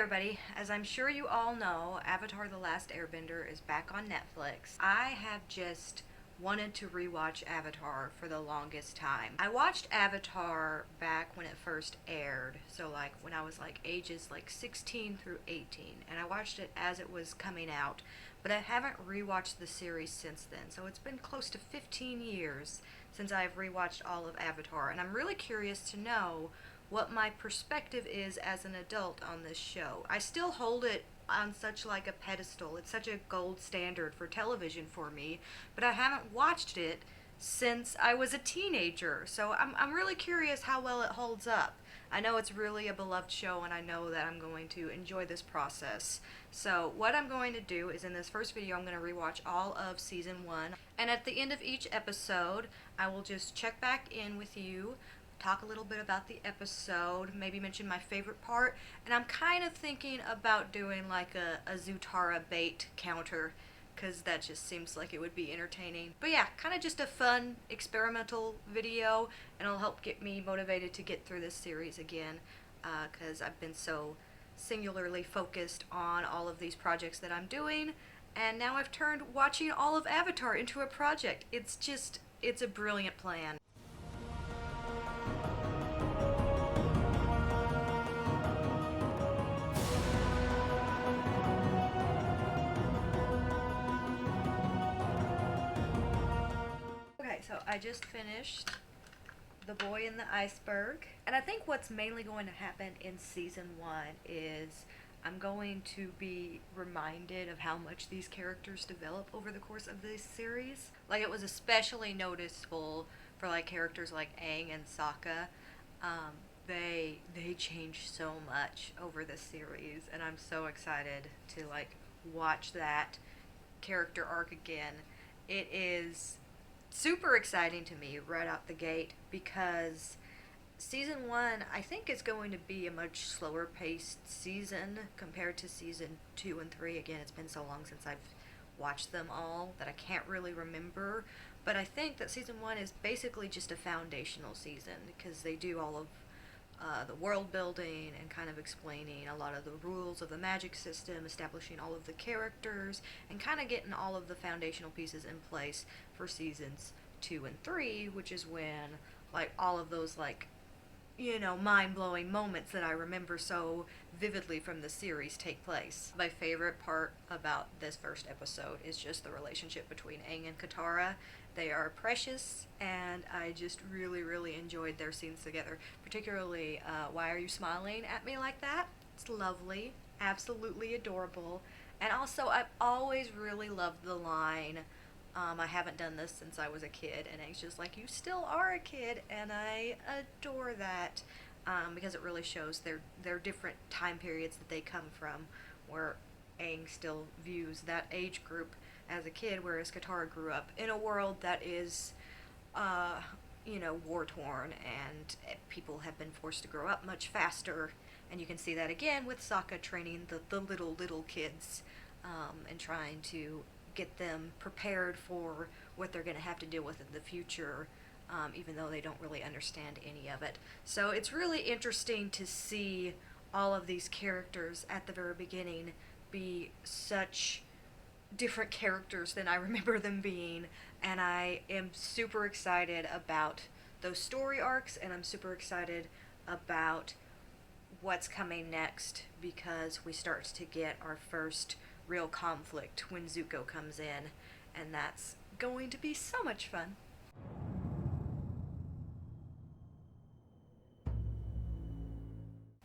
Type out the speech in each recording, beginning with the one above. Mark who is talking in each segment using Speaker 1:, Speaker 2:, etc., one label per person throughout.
Speaker 1: everybody, as I'm sure you all know, Avatar The Last Airbender is back on Netflix. I have just wanted to rewatch Avatar for the longest time. I watched Avatar back when it first aired, so like when I was like ages like 16 through 18, and I watched it as it was coming out, but I haven't rewatched the series since then, so it's been close to 15 years since I've rewatched all of Avatar, and I'm really curious to know what my perspective is as an adult on this show. I still hold it on such like a pedestal. It's such a gold standard for television for me, but I haven't watched it since I was a teenager. So I'm really curious how well it holds up. I know it's really a beloved show, and I know that I'm going to enjoy this process. So what I'm going to do is in this first video, I'm going to rewatch all of season 1. And at the end of each episode, I will just check back in with you, talk a little bit about the episode, maybe mention my favorite part, and I'm kind of thinking about doing like a Zutara bait counter, because that just seems like it would be entertaining. But yeah, kind of just a fun experimental video, and it'll help get me motivated to get through this series again, because I've been so singularly focused on all of these projects that I'm doing, and now I've turned watching all of Avatar into a project. It's a brilliant plan. So I just finished The Boy in the Iceberg, and I think what's mainly going to happen in season 1 is I'm going to be reminded of how much these characters develop over the course of this series. Like, it was especially noticeable for like characters like Aang and Sokka. They change so much over this series, and I'm so excited to like watch that character arc again. It is super exciting to me right out the gate, because season 1 I think is going to be a much slower paced season compared to season 2 and 3. Again, it's been so long since I've watched them all that I can't really remember, but I think that season 1 is basically just a foundational season, because they do all of the world building and kind of explaining a lot of the rules of the magic system, establishing all of the characters, and kind of getting all of the foundational pieces in place for seasons 2 and 3, which is when like all of those like, you know, mind-blowing moments that I remember so vividly from the series take place. My favorite part about this first episode is just the relationship between Aang and Katara. They are precious, and I just really enjoyed their scenes together. Particularly, Why Are You Smiling at Me Like That? It's lovely, absolutely adorable. And also, I've always really loved the line, I haven't done this since I was a kid, and Aang's just like, you still are a kid, and I adore that, because it really shows their different time periods that they come from, where Aang still views that age group as a kid, whereas Katara grew up in a world that is, you know, war-torn, and people have been forced to grow up much faster, and you can see that again with Sokka training the little kids, and trying to get them prepared for what they're going to have to deal with in the future, even though they don't really understand any of it. So it's really interesting to see all of these characters at the very beginning be such different characters than I remember them being, and I am super excited about those story arcs, and I'm super excited about what's coming next, because we start to get our first real conflict when Zuko comes in, and that's going to be so much fun.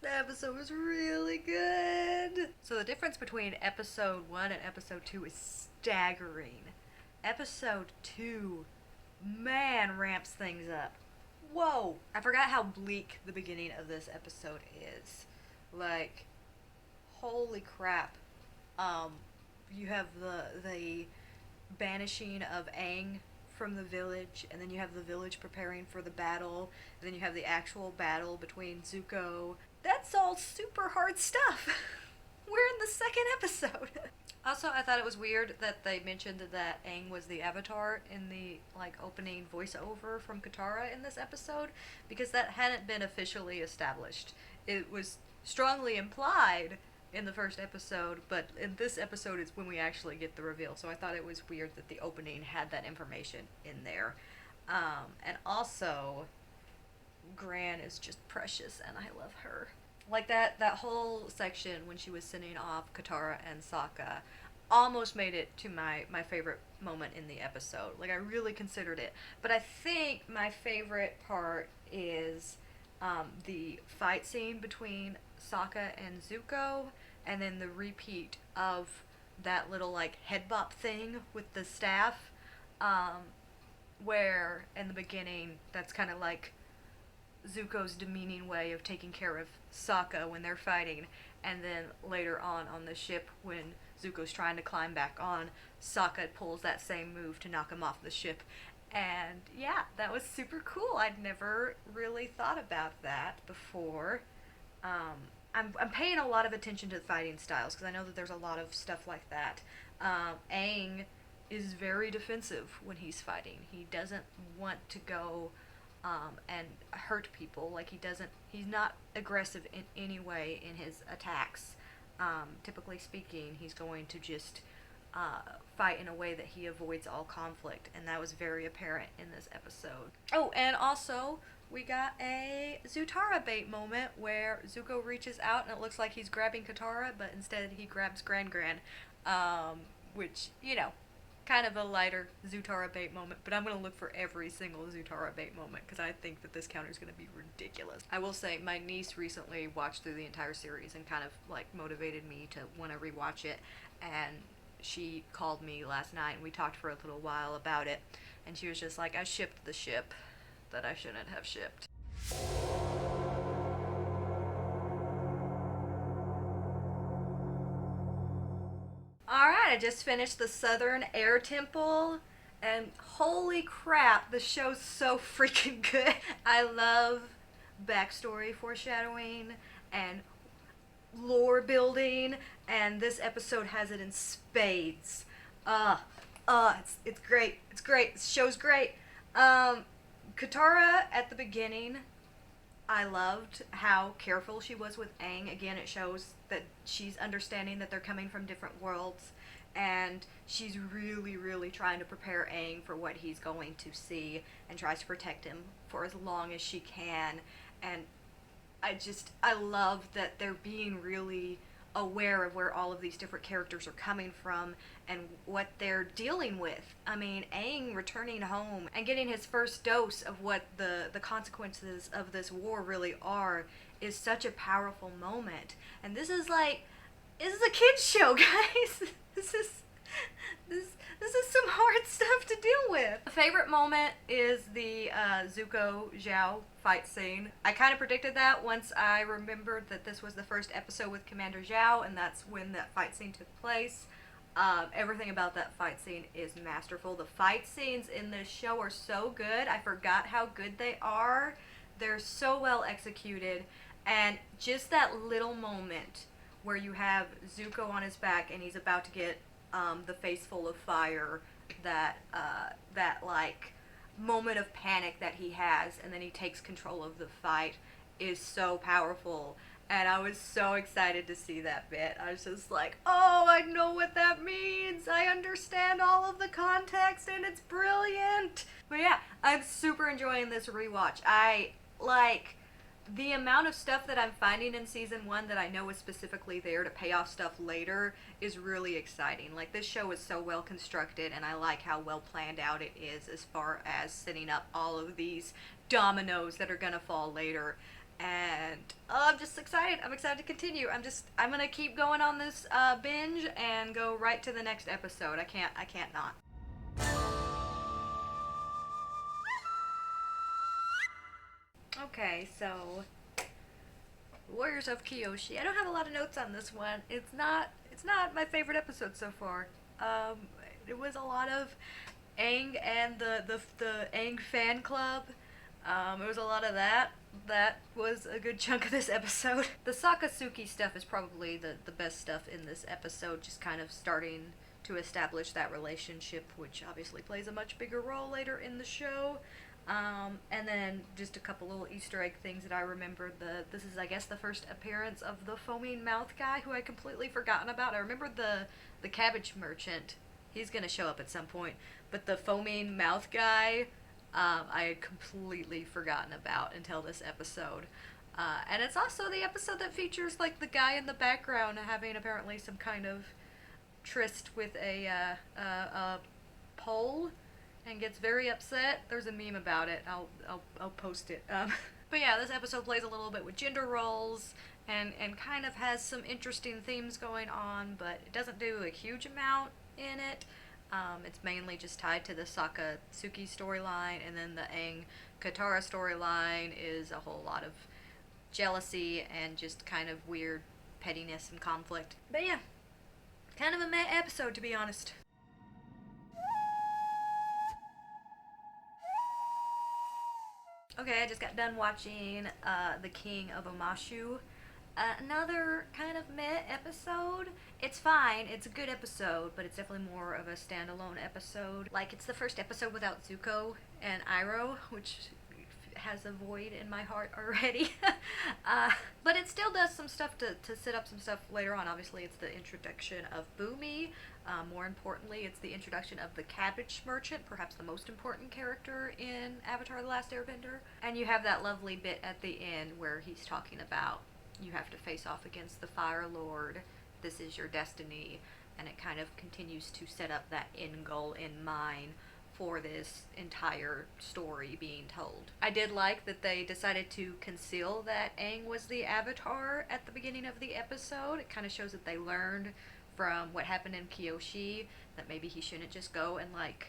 Speaker 1: The episode was really good. So the difference between episode 1 and episode 2 is staggering. Episode 2, man, ramps things up. Whoa! I forgot how bleak the beginning of this episode is. Like, holy crap. You have the banishing of Aang from the village, and then you have the village preparing for the battle, and then you have the actual battle between Zuko. That's all super hard stuff. We're in the second episode. Also, I thought it was weird that they mentioned that Aang was the Avatar in the like opening voiceover from Katara in this episode, because that hadn't been officially established. It was strongly implied, in the first episode, but in this episode is when we actually get the reveal. So I thought it was weird that the opening had that information in there. And also, Gran is just precious, and I love her. Like that whole section when she was sending off Katara and Sokka almost made it to my favorite moment in the episode. Like, I really considered it. But I think my favorite part is the fight scene between Sokka and Zuko, and then the repeat of that little, like, head bop thing with the staff, where in the beginning that's kind of like Zuko's demeaning way of taking care of Sokka when they're fighting, and then later on the ship when Zuko's trying to climb back on, Sokka pulls that same move to knock him off the ship. And yeah, that was super cool. I'd never really thought about that before. I'm paying a lot of attention to the fighting styles because I know that there's a lot of stuff like that. Aang is very defensive when he's fighting. He doesn't want to go and hurt people. Like, he's not aggressive in any way in his attacks. Typically speaking, he's going to just fight in a way that he avoids all conflict, and that was very apparent in this episode. Oh, and also, we got a Zutara bait moment where Zuko reaches out and it looks like he's grabbing Katara, but instead he grabs Gran, which, you know, kind of a lighter Zutara bait moment, but I'm going to look for every single Zutara bait moment because I think that this counter is going to be ridiculous. I will say, my niece recently watched through the entire series and kind of, like, motivated me to want to rewatch it, and she called me last night and we talked for a little while about it, and she was just like, I shipped the ship that I shouldn't have shipped. Alright, I just finished the Southern Air Temple, and holy crap, the show's so freaking good. I love backstory foreshadowing and lore building, and this episode has it in spades. It's great. It's great. This show's great. Katara at the beginning, I loved how careful she was with Aang. Again, it shows that she's understanding that they're coming from different worlds, and she's really, really trying to prepare Aang for what he's going to see and tries to protect him for as long as she can. And I love that they're being really aware of where all of these different characters are coming from and what they're dealing with. I mean, Aang returning home and getting his first dose of what the consequences of this war really are is such a powerful moment. And this is a kid's show, guys. This is some hard stuff to deal with. My favorite moment is the Zuko Zhao fight scene. I kind of predicted that once I remembered that this was the first episode with Commander Zhao, and that's when that fight scene took place. Everything about that fight scene is masterful. The fight scenes in this show are so good. I forgot how good they are. They're so well executed, and just that little moment where you have Zuko on his back and he's about to get the face full of fire, that like moment of panic that he has, and then he takes control of the fight, is so powerful. And I was so excited to see that bit. I was just like, oh, I know what that means. I understand all of the context, and it's brilliant. But yeah, I'm super enjoying this rewatch. I like the amount of stuff that I'm finding in season 1 that I know is specifically there to pay off stuff later is really exciting. Like, this show is so well constructed, and I like how well planned out it is as far as setting up all of these dominoes that are gonna fall later. And I'm just excited. I'm excited to continue. I'm gonna keep going on this binge and go right to the next episode. I can't not. Okay, so Warriors of Kyoshi. I don't have a lot of notes on this one. It's not my favorite episode so far. It was a lot of Aang and the Aang fan club. It was a lot of that. That was a good chunk of this episode. The Sakatsuki stuff is probably the best stuff in this episode, just kind of starting to establish that relationship, which obviously plays a much bigger role later in the show. And then just a couple little Easter egg things that I remembered. This is, I guess, the first appearance of the foaming mouth guy, who I completely forgotten about. I remember the cabbage merchant. He's gonna show up at some point, but the foaming mouth guy, I had completely forgotten about until this episode. And it's also the episode that features like the guy in the background having apparently some kind of tryst with a pole, and gets very upset. There's a meme about it. I'll post it. But yeah, this episode plays a little bit with gender roles and kind of has some interesting themes going on, but it doesn't do a huge amount in it. It's mainly just tied to the Sakatsuki storyline, and then the Aang Katara storyline is a whole lot of jealousy and just kind of weird pettiness and conflict. But yeah, kind of a meh episode, to be honest. Okay, I just got done watching The King of OMASHU. Another kind of meh episode. It's fine, it's a good episode, but it's definitely more of a standalone episode. Like, it's the first episode without Zuko and Iroh, which has a void in my heart already. But it still does some stuff to set up some stuff later on. Obviously, it's the introduction of Boomy. More importantly, it's the introduction of the Cabbage Merchant, perhaps the most important character in Avatar: The Last Airbender. And you have that lovely bit at the end where he's talking about you have to face off against the Fire Lord. This is your destiny. And it kind of continues to set up that end goal in mind for this entire story being told. I did like that they decided to conceal that Aang was the Avatar at the beginning of the episode. It kind of shows that they learned from what happened in KYOSHI, that maybe he shouldn't just go and like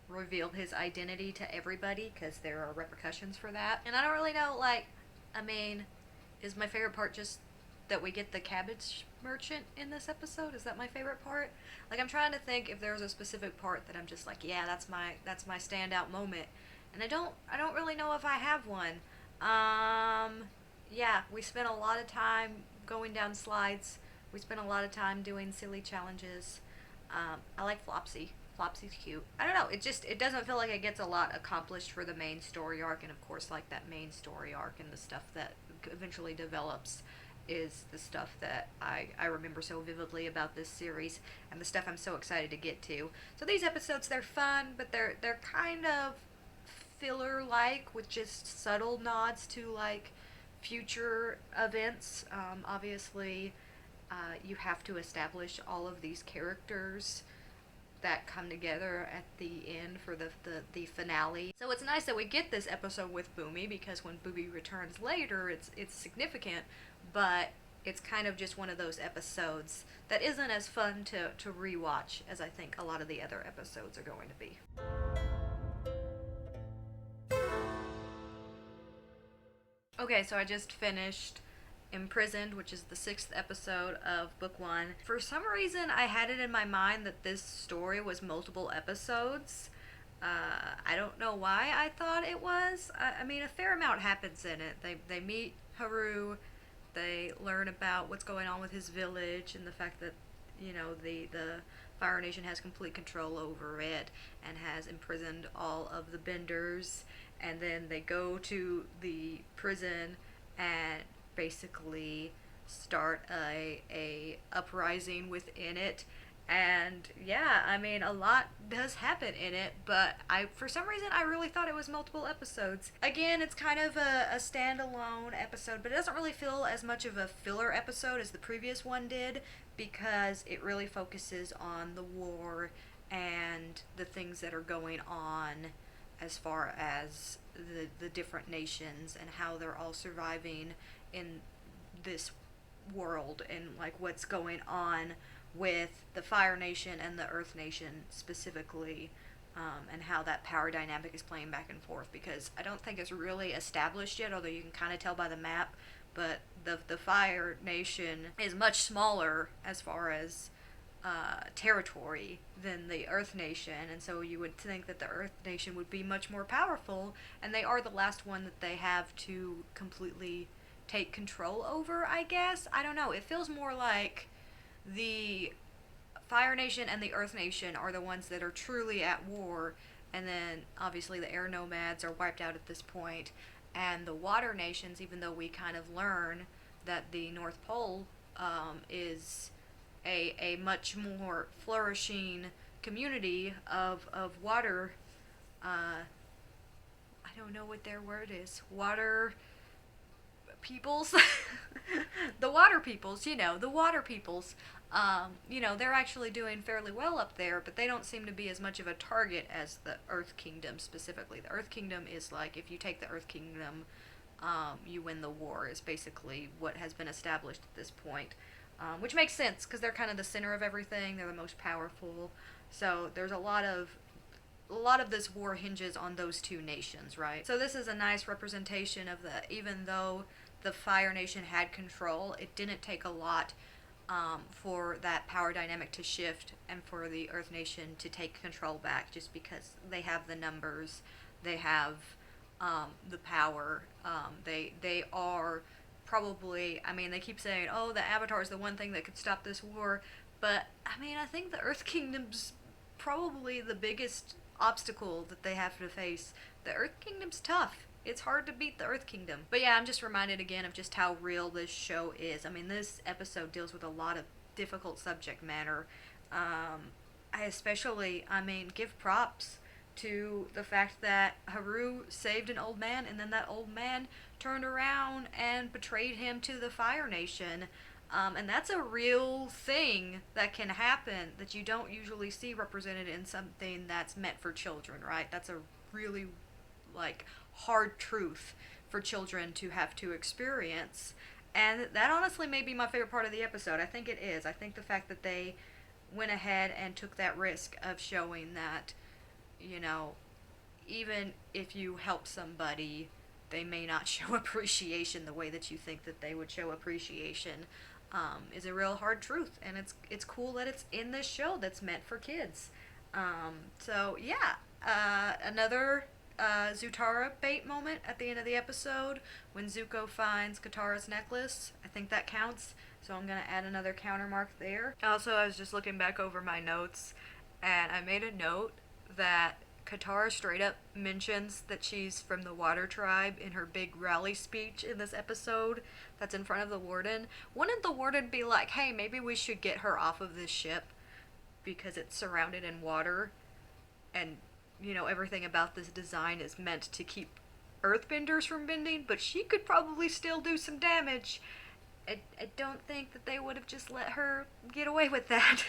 Speaker 1: reveal his identity to everybody, because there are repercussions for that. And I don't really know, like, I mean, is my favorite part just that we get the cabbage merchant in this episode? Is that my favorite part? Like, I'm trying to think if there's a specific part that I'm just like, yeah, that's my standout moment, and I don't really know if I have one. Yeah, we spent a lot of time going down slides. We spent a lot of time doing silly challenges. I like Flopsy. Flopsy's cute. I don't know, it doesn't feel like it gets a lot accomplished for the main story arc, and of course, like, that main story arc and the stuff that eventually develops is the stuff that I remember so vividly about this series, and the stuff I'm so excited to get to. So these episodes, they're fun, but they're kind of filler-like, with just subtle nods to, like, future events. Obviously, you have to establish all of these characters that come together at the end for the finale. So it's nice that we get this episode with Boomy, because when Boomy returns later, it's significant, but it's kind of just one of those episodes that isn't as fun to rewatch as I think a lot of the other episodes are going to be. Okay, so I just finished Imprisoned, which is the 6th episode of Book 1. For some reason, I had it in my mind that this story was multiple episodes. I don't know why I thought it was. I mean, a fair amount happens in it. They meet Haru, they learn about what's going on with his village, and the fact that, you know, the Fire Nation has complete control over it and has imprisoned all of the benders, and then they go to the prison and basically start a uprising within it. And yeah, I mean, a lot does happen in it, but for some reason I really thought it was multiple episodes. Again, it's kind of a standalone episode, but it doesn't really feel as much of a filler episode as the previous one did, because it really focuses on the war and the things that are going on as far as the different nations and how they're all surviving in this world, and like what's going on with the Fire Nation and the Earth Nation specifically, and how that power dynamic is playing back and forth, because I don't think it's really established yet, although you can kind of tell by the map, but the Fire Nation is much smaller as far as territory than the Earth Nation, and so you would think that the Earth Nation would be much more powerful, and they are the last one that they have to completely take control over, I guess. I don't know, it feels more like the Fire Nation and the Earth Nation are the ones that are truly at war, and then obviously the air nomads are wiped out at this point, and the water nations, even though we kind of learn that the North Pole is a much more flourishing community of water, I don't know what their word is, water peoples. The water peoples, the water peoples. They're actually doing fairly well up there, but they don't seem to be as much of a target as the Earth Kingdom specifically. The Earth Kingdom is like, if you take the Earth Kingdom, you win the war, is basically what has been established at this point. Which makes sense, because they're kind of the center of everything, they're the most powerful, so there's a lot of this war hinges on those two nations, right? So this is a nice representation of even though the Fire Nation had control, it didn't take a lot for that power dynamic to shift and for the Earth Nation to take control back, just because they have the numbers, they have the power, they are probably, they keep saying, oh, the Avatar is the one thing that could stop this war, but, I think the Earth Kingdom's probably the biggest obstacle that they have to face. The Earth Kingdom's tough. It's hard to beat the Earth Kingdom. But yeah, I'm just reminded again of just how real this show is. This episode deals with a lot of difficult subject matter. I especially, give props to the fact that Haru saved an old man, and then that old man turned around and betrayed him to the Fire Nation. And that's a real thing that can happen that you don't usually see represented in something that's meant for children, right? That's a really, hard truth for children to have to experience. And that honestly may be my favorite part of the episode. I think it is. I think the fact that they went ahead and took that risk of showing that, even if you help somebody, they may not show appreciation the way that you think that they would show appreciation, is a real hard truth. And it's cool that it's in this show that's meant for kids. So yeah, another Zutara bait moment at the end of the episode when Zuko finds Katara's necklace. I think that counts, so I'm gonna add another counter mark there. Also, I was just looking back over my notes, and I made a note that Katara straight up mentions that she's from the Water Tribe in her big rally speech in this episode that's in front of the warden. Wouldn't the warden be like, hey, maybe we should get her off of this ship because it's surrounded in water, and everything about this design is meant to keep earthbenders from bending, but she could probably still do some damage. I don't think that they would have just let her get away with that.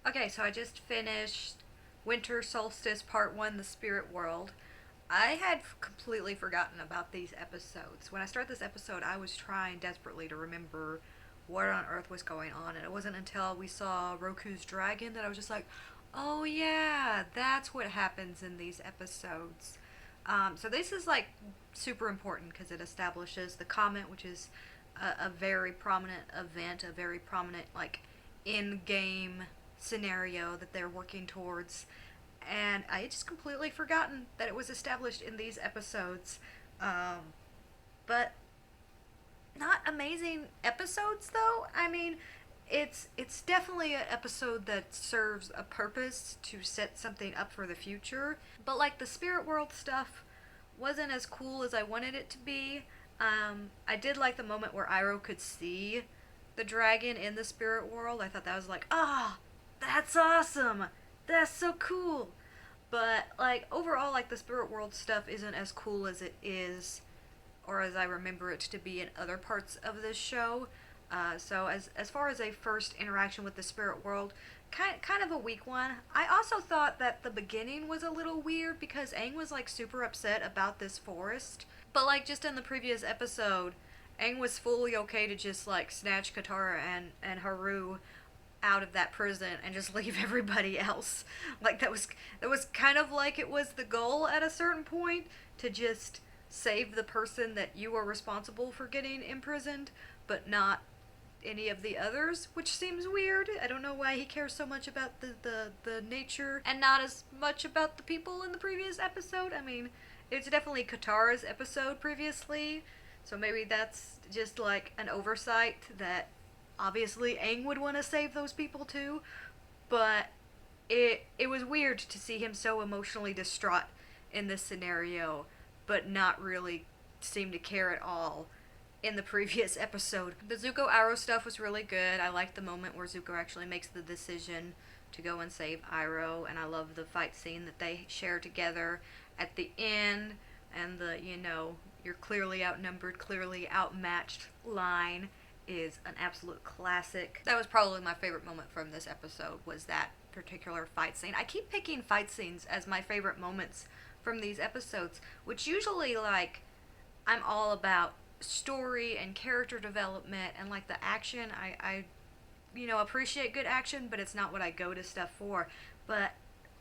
Speaker 1: Okay, so I just finished Winter Solstice Part 1, The Spirit World. I had completely forgotten about these episodes. When I started this episode, I was trying desperately to remember what on earth was going on, and it wasn't until we saw Roku's dragon that I was just like, oh yeah, that's what happens in these episodes. So this is super important because it establishes the Comet, which is a very prominent event, a very prominent in-game scenario that they're working towards, and I had just completely forgotten that it was established in these episodes. But not amazing episodes though. It's definitely an episode that serves a purpose to set something up for the future, but the Spirit World stuff wasn't as cool as I wanted it to be. I did like the moment where Iroh could see the dragon in the Spirit World. I thought that was that's awesome, that's so cool. But overall, the Spirit World stuff isn't as cool as it is, or as I remember it to be in other parts of this show. So as far as a first interaction with the Spirit World, kind of a weak one. I also thought that the beginning was a little weird because Aang was super upset about this forest, but just in the previous episode, Aang was fully okay to just snatch Katara and Haru out of that prison and just leave everybody else. That was kind of it was the goal at a certain point, to just save the person that you are responsible for getting imprisoned, but not any of the others, which seems weird. I don't know why he cares so much about the nature and not as much about the people in the previous episode. It's definitely Katara's episode previously, so maybe that's just an oversight that obviously Aang would want to save those people too, but it was weird to see him so emotionally distraught in this scenario, but not really seem to care at all in the previous episode. The Zuko Iroh stuff was really good. I liked the moment where Zuko actually makes the decision to go and save Iroh, and I love the fight scene that they share together at the end, and the, you know, you're clearly outnumbered, clearly outmatched line is an absolute classic. That was probably my favorite moment from this episode, was that particular fight scene. I keep picking fight scenes as my favorite moments from these episodes, which usually, like, I'm all about story and character development and like the action. I you know, appreciate good action, but it's not what I go to stuff for. But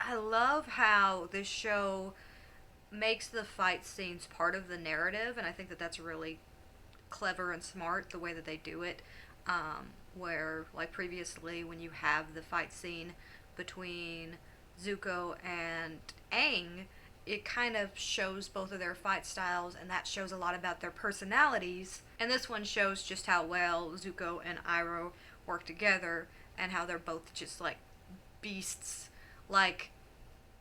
Speaker 1: I love how this show makes the fight scenes part of the narrative, and I think that that's really clever and smart the way that they do it. Where, like previously, when you have the fight scene between Zuko and Aang, it kind of shows both of their fight styles, and that shows a lot about their personalities. And this one shows just how well Zuko and Iroh work together, and how they're both just like beasts. Like,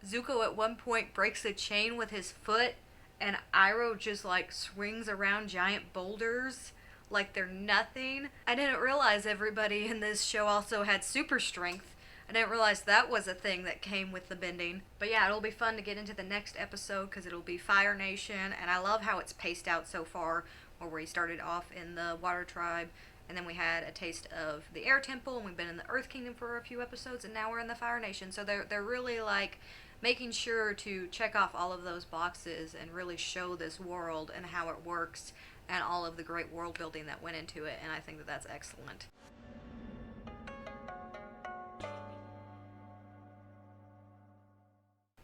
Speaker 1: Zuko at one point breaks a chain with his foot, and Iroh just like swings around giant boulders like they're nothing. I didn't realize everybody in this show also had super strength. I didn't realize that was a thing that came with the bending. But yeah, it'll be fun to get into the next episode because it'll be Fire Nation, and I love how it's paced out so far, where we started off in the Water Tribe, and then we had a taste of the Air Temple, and we've been in the Earth Kingdom for a few episodes, and now we're in the Fire Nation. So they're really like making sure to check off all of those boxes and really show this world and how it works and all of the great world building that went into it, and I think that that's excellent.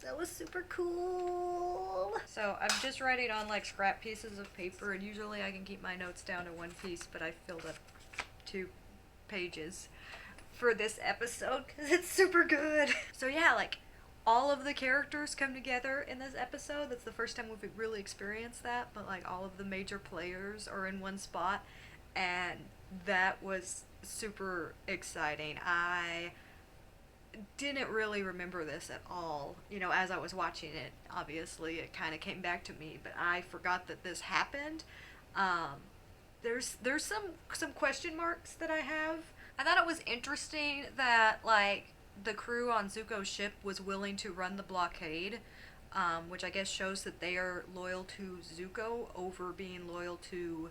Speaker 1: That was super cool. So I'm just writing on like scrap pieces of paper, and usually I can keep my notes down to one piece, but I filled up 2 pages for this episode because it's super good. So yeah, like all of the characters come together in this episode. That's the first time we've really experienced that, but like all of the major players are in one spot, and that was super exciting. I didn't really remember this at all. You know, as I was watching it, obviously it kind of came back to me, but I forgot that this happened. There's some question marks that I have. I thought it was interesting that like the crew on Zuko's ship was willing to run the blockade, which I guess shows that they are loyal to Zuko over being loyal to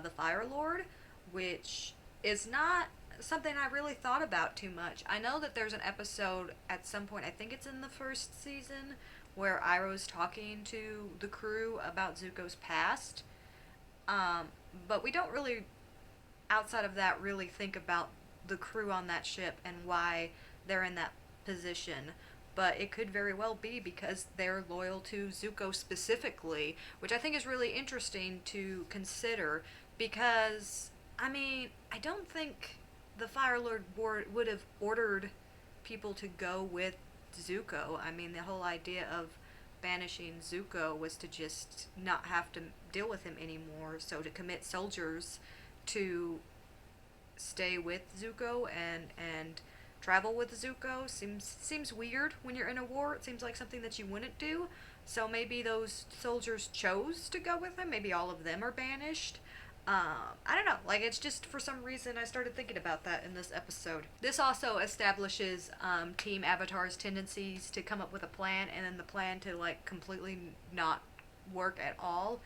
Speaker 1: the Fire Lord, which is not something I really thought about too much. I know that there's an episode at some point, I think it's in the first season, where Iroh's talking to the crew about Zuko's past, but we don't really, outside of that, really think about the crew on that ship and why they're in that position. But it could very well be because they're loyal to Zuko specifically, which I think is really interesting to consider, because, I mean, I don't think the Fire Lord would have ordered people to go with Zuko. I mean, the whole idea of banishing Zuko was to just not have to deal with him anymore, so to commit soldiers to stay with Zuko and travel with Zuko seems weird when you're in a war. It seems like something that you wouldn't do. So maybe those soldiers chose to go with him. Maybe all of them are banished. I don't know, like, it's just for some reason I started thinking about that in this episode. This also establishes Team Avatar's tendencies to come up with a plan, and then the plan to like completely not work at all.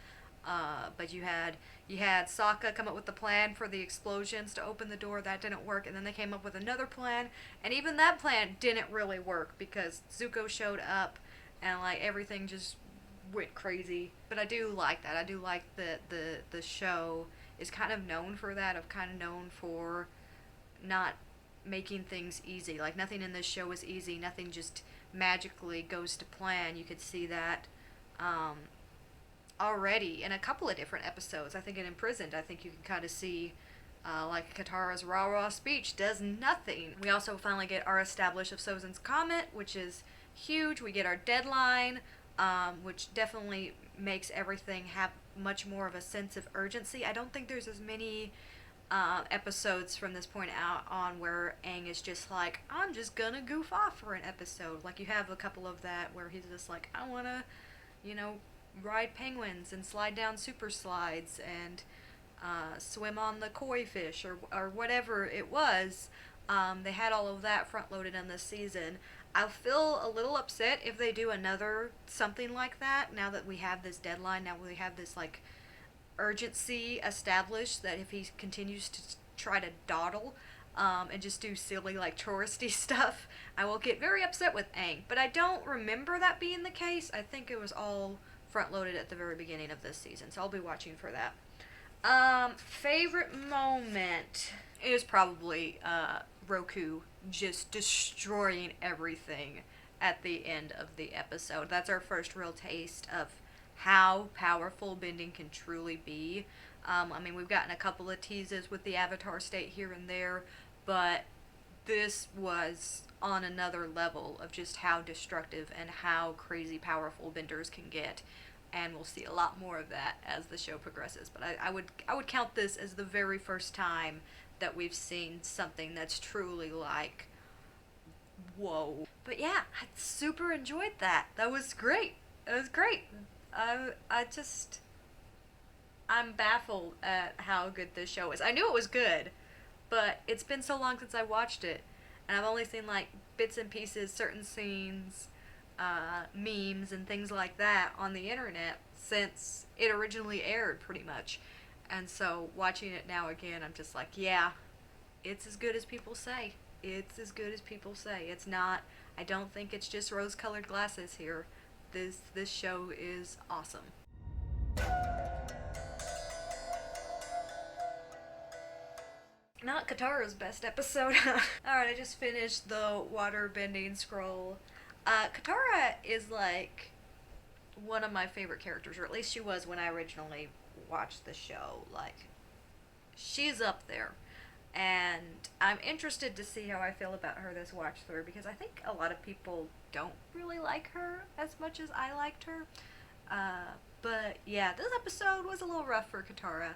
Speaker 1: But you had Sokka come up with the plan for the explosions to open the door. That didn't work, and then they came up with another plan, and even that plan didn't really work because Zuko showed up and like everything just went crazy. But I do like that. I do like that the show is kind of known for that, of kind of known for not making things easy. Like, nothing in this show is easy. Nothing just magically goes to plan. You could see that already in a couple of different episodes. I think in Imprisoned, I think you can kind of see like Katara's rah-rah speech does nothing. We also finally get our establish of Sozin's Comet, which is huge. We get our deadline, which definitely makes everything have much more of a sense of urgency. I don't think there's as many episodes from this point out on where Aang is just like, I'm just gonna goof off for an episode. Like, you have a couple of that where he's just like, I wanna, you know, ride penguins and slide down super slides and swim on the koi fish or whatever it was. They had all of that front loaded in this season. I'll feel a little upset if they do another something like that now that we have this deadline, now we have this like urgency established, that if he continues to try to dawdle and just do silly like touristy stuff, I will get very upset with Aang. But I don't remember that being the case. I think it was all front loaded at the very beginning of this season, so I'll be watching for that. Favorite moment is probably Roku just destroying everything at the end of the episode. That's our first real taste of how powerful bending can truly be. I mean, we've gotten a couple of teases with the Avatar state here and there, but this was on another level of just how destructive and how crazy powerful benders can get. And we'll see a lot more of that as the show progresses. But I would count this as the very first time that we've seen something that's truly like, whoa. But yeah, I super enjoyed that. That was great. It was great. I'm baffled at how good this show is. I knew it was good, but it's been so long since I watched it, and I've only seen like bits and pieces, certain scenes, memes and things like that on the internet since it originally aired, pretty much. And so watching it now again, I'm just like, yeah, it's as good as people say. It's as good as people say. It's not, I don't think it's just rose-colored glasses here. This show is awesome. Not Katara's best episode. Alright, I just finished the water bending scroll. Katara is like one of my favorite characters, or at least she was when I originally watched the show. Like, she's up there. And I'm interested to see how I feel about her this watch through, because I think a lot of people don't really like her as much as I liked her. But yeah, this episode was a little rough for Katara.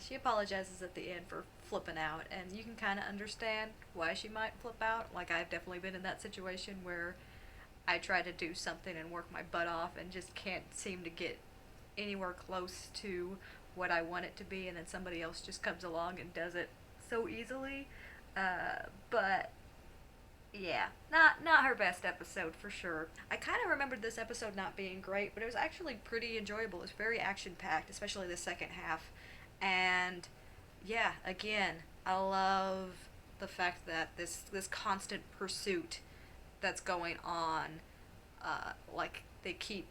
Speaker 1: She apologizes at the end for flipping out, and you can kind of understand why she might flip out. Like, I've definitely been in that situation where I try to do something and work my butt off and just can't seem to get anywhere close to what I want it to be, and then somebody else just comes along and does it so easily. But yeah, not her best episode for sure. I kind of remembered this episode not being great, but it was actually pretty enjoyable. It was very action-packed, especially the second half. And yeah, again, I love the fact that this constant pursuit that's going on, like they keep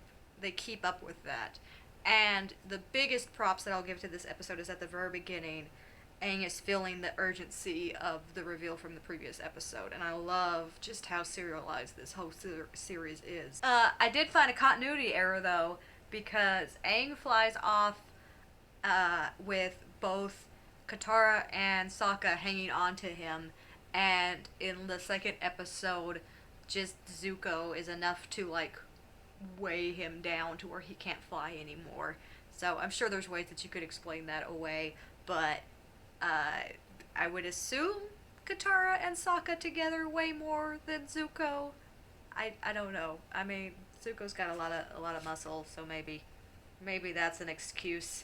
Speaker 1: up with that. And the biggest props that I'll give to this episode is at the very beginning, Aang is feeling the urgency of the reveal from the previous episode, and I love just how serialized this whole series is. I did find a continuity error though, because Aang flies off with both Katara and Sokka hanging on to him, and in the second episode, just Zuko is enough to like weigh him down to where he can't fly anymore. So I'm sure there's ways that you could explain that away, but I would assume Katara and Sokka together weigh more than Zuko. I don't know. I mean, Zuko's got a lot of muscle, so maybe that's an excuse.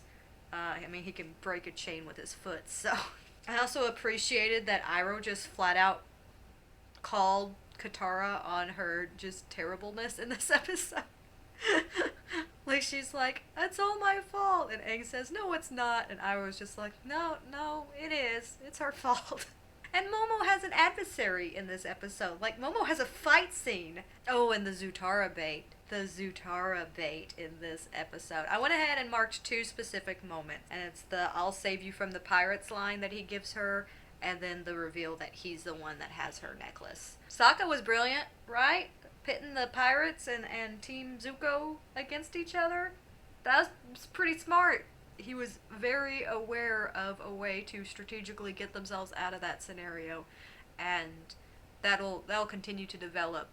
Speaker 1: I mean, he can break a chain with his foot, so. I also appreciated that Iroh just flat out called Katara on her just terribleness in this episode. Like, she's like, it's all my fault, and Aang says, no, it's not, and Iroh's just like, no, it is. It's her fault. And Momo has an adversary in this episode. Like, Momo has a fight scene. Oh, and the Zutara bait. The Zutara bait in this episode. I went ahead and marked two specific moments, and it's the I'll save you from the pirates line that he gives her, and then the reveal that he's the one that has her necklace. Sokka was brilliant, right? Pitting the pirates and Team Zuko against each other. That was pretty smart. He was very aware of a way to strategically get themselves out of that scenario, and that'll continue to develop.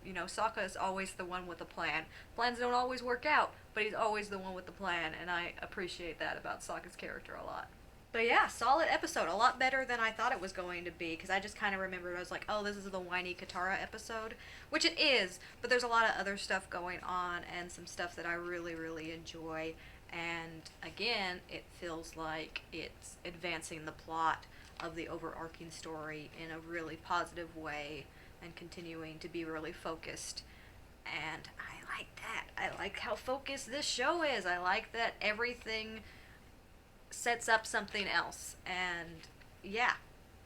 Speaker 1: You know, Sokka is always the one with a plan. Plans don't always work out, but he's always the one with the plan, and I appreciate that about Sokka's character a lot. But yeah, solid episode. A lot better than I thought it was going to be, because I just kind of remembered, I was like, oh, this is the whiny Katara episode, which it is, but there's a lot of other stuff going on and some stuff that I really, really enjoy. And again, it feels like it's advancing the plot of the overarching story in a really positive way and continuing to be really focused. And I like that. I like how focused this show is. I like that everything sets up something else. And yeah,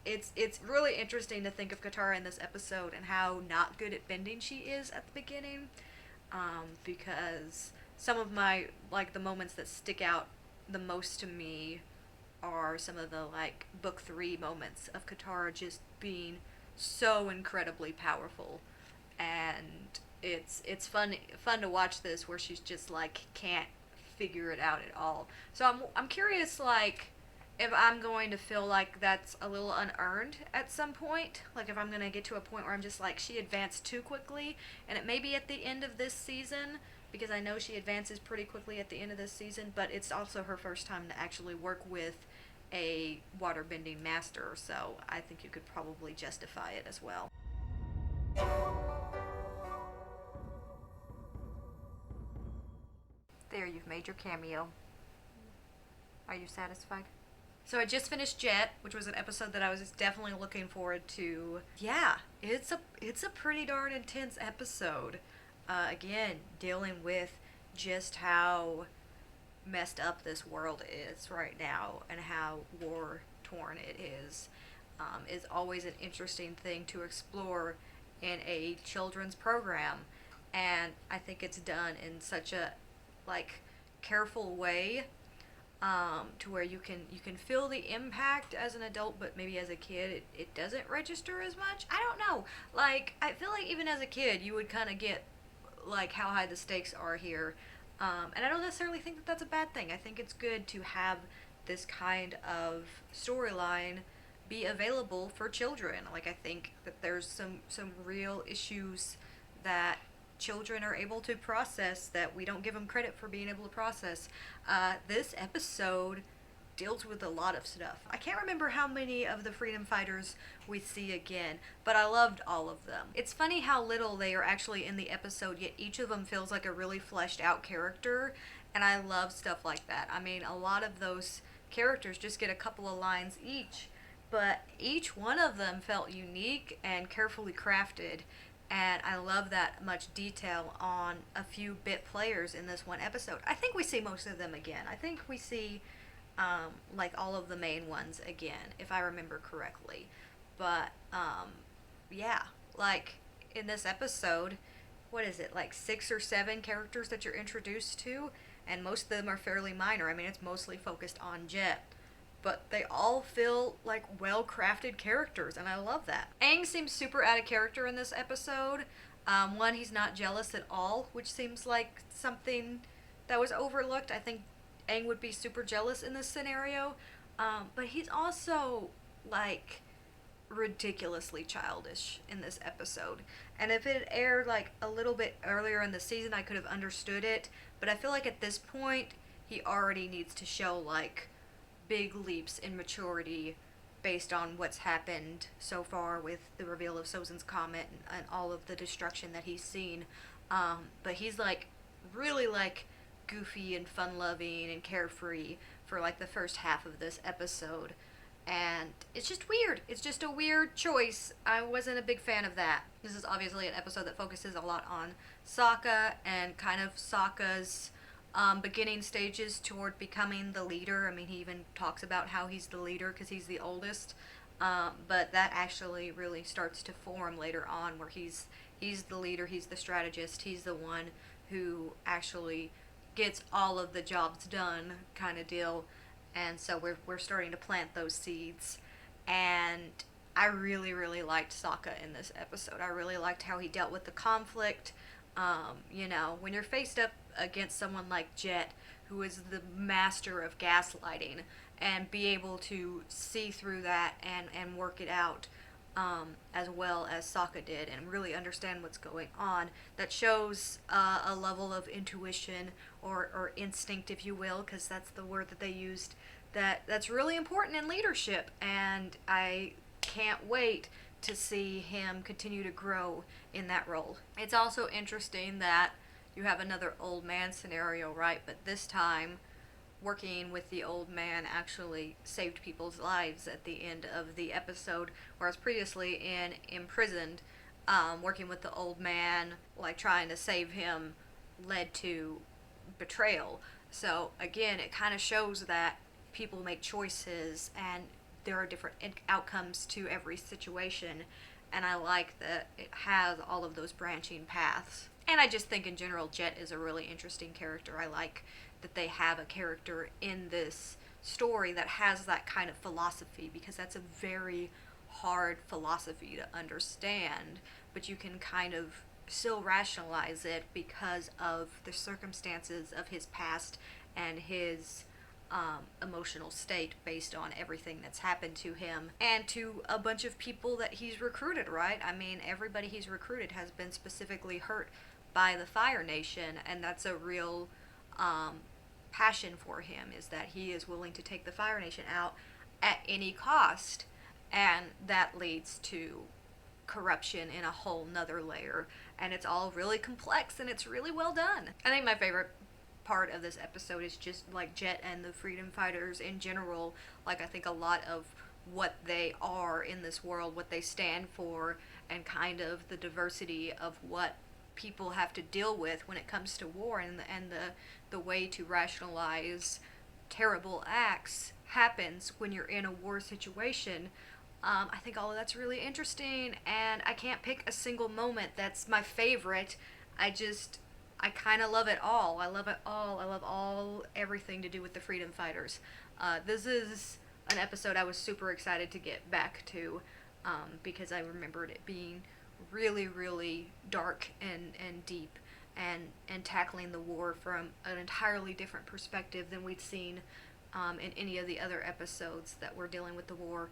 Speaker 1: it's really interesting to think of Katara in this episode and how not good at bending she is at the beginning. Because some of my, like, the moments that stick out the most to me are some of the, like, book 3 moments of Katara just being so incredibly powerful. And it's fun to watch this where she's just like can't figure it out at all. So I'm curious, like, if I'm going to feel like that's a little unearned at some point, like if I'm going to get to a point where I'm just like, she advanced too quickly, and it may be at the end of this season, because I know she advances pretty quickly at the end of this season, but it's also her first time to actually work with a waterbending master, so I think you could probably justify it as well. There, you've made your cameo. Are you satisfied? So I just finished Jet, which was an episode that I was definitely looking forward to. Yeah, it's a pretty darn intense episode. Again, dealing with just how messed up this world is right now and how war torn it is always an interesting thing to explore in a children's program. And I think it's done in such a, like, careful way, to where you can feel the impact as an adult, but maybe as a kid it doesn't register as much. I don't know. Like, I feel like even as a kid you would kind of get like how high the stakes are here, and I don't necessarily think that that's a bad thing. I think it's good to have this kind of storyline be available for children. Like, I think that there's some real issues that children are able to process that we don't give them credit for being able to process. This episode deals with a lot of stuff. I can't remember how many of the freedom fighters we see again, but I loved all of them. It's funny how little they are actually in the episode, yet each of them feels like a really fleshed out character, and I love stuff like that. I mean, a lot of those characters just get a couple of lines each, but each one of them felt unique and carefully crafted. And I love that much detail on a few bit players in this one episode. I think we see most of them again. I think we see, like, all of the main ones again, if I remember correctly. But, yeah, like, in this episode, what is it, like 6 or 7 characters that you're introduced to? And most of them are fairly minor. I mean, it's mostly focused on Jet, but they all feel like well-crafted characters, and I love that. Aang seems super out of character in this episode. One, he's not jealous at all, which seems like something that was overlooked. I think Aang would be super jealous in this scenario. But he's also, like, ridiculously childish in this episode. And if it had aired, like, a little bit earlier in the season, I could have understood it. But I feel like at this point, he already needs to show, like, big leaps in maturity based on what's happened so far with the reveal of Sozin's comet and all of the destruction that he's seen. But he's, like, really, like, goofy and fun-loving and carefree for, like, the first half of this episode. And it's just weird. It's just a weird choice. I wasn't a big fan of that. This is obviously an episode that focuses a lot on Sokka and kind of Sokka's beginning stages toward becoming the leader. I mean, he even talks about how he's the leader because he's the oldest. But that actually really starts to form later on, where he's the leader, he's the strategist, he's the one who actually gets all of the jobs done, kind of deal. And so we're starting to plant those seeds. And I really, really liked Sokka in this episode. I really liked how he dealt with the conflict. You know, when you're faced up against someone like Jet, who is the master of gaslighting, and be able to see through that and work it out, as well as Sokka did, and really understand what's going on. That shows a level of intuition or instinct, if you will, because that's the word that they used. That's really important in leadership, and I can't wait to see him continue to grow in that role. It's also interesting that you have another old man scenario, right? But this time, working with the old man actually saved people's lives at the end of the episode, whereas previously in Imprisoned, working with the old man, like trying to save him, led to betrayal. So again, it kind of shows that people make choices and there are different outcomes to every situation, and I like that it has all of those branching paths. And I just think in general Jet is a really interesting character. I like that they have a character in this story that has that kind of philosophy, because that's a very hard philosophy to understand, but you can kind of still rationalize it because of the circumstances of his past and his emotional state based on everything that's happened to him and to a bunch of people that he's recruited, right? I mean, everybody he's recruited has been specifically hurt by the Fire Nation, and that's a real passion for him, is that he is willing to take the Fire Nation out at any cost, and that leads to corruption in a whole nother layer, and it's all really complex and it's really well done. I think my favorite part of this episode is just like Jet and the freedom fighters in general. Like, I think a lot of what they are in this world, what they stand for, and kind of the diversity of what people have to deal with when it comes to war, and the way to rationalize terrible acts happens when you're in a war situation. I think all of that's really interesting, and I can't pick a single moment that's my favorite. I kind of love it all. I love it all. I love everything to do with the freedom fighters. This is an episode I was super excited to get back to, because I remembered it being really, really dark and deep, and tackling the war from an entirely different perspective than we'd seen in any of the other episodes that were dealing with the war.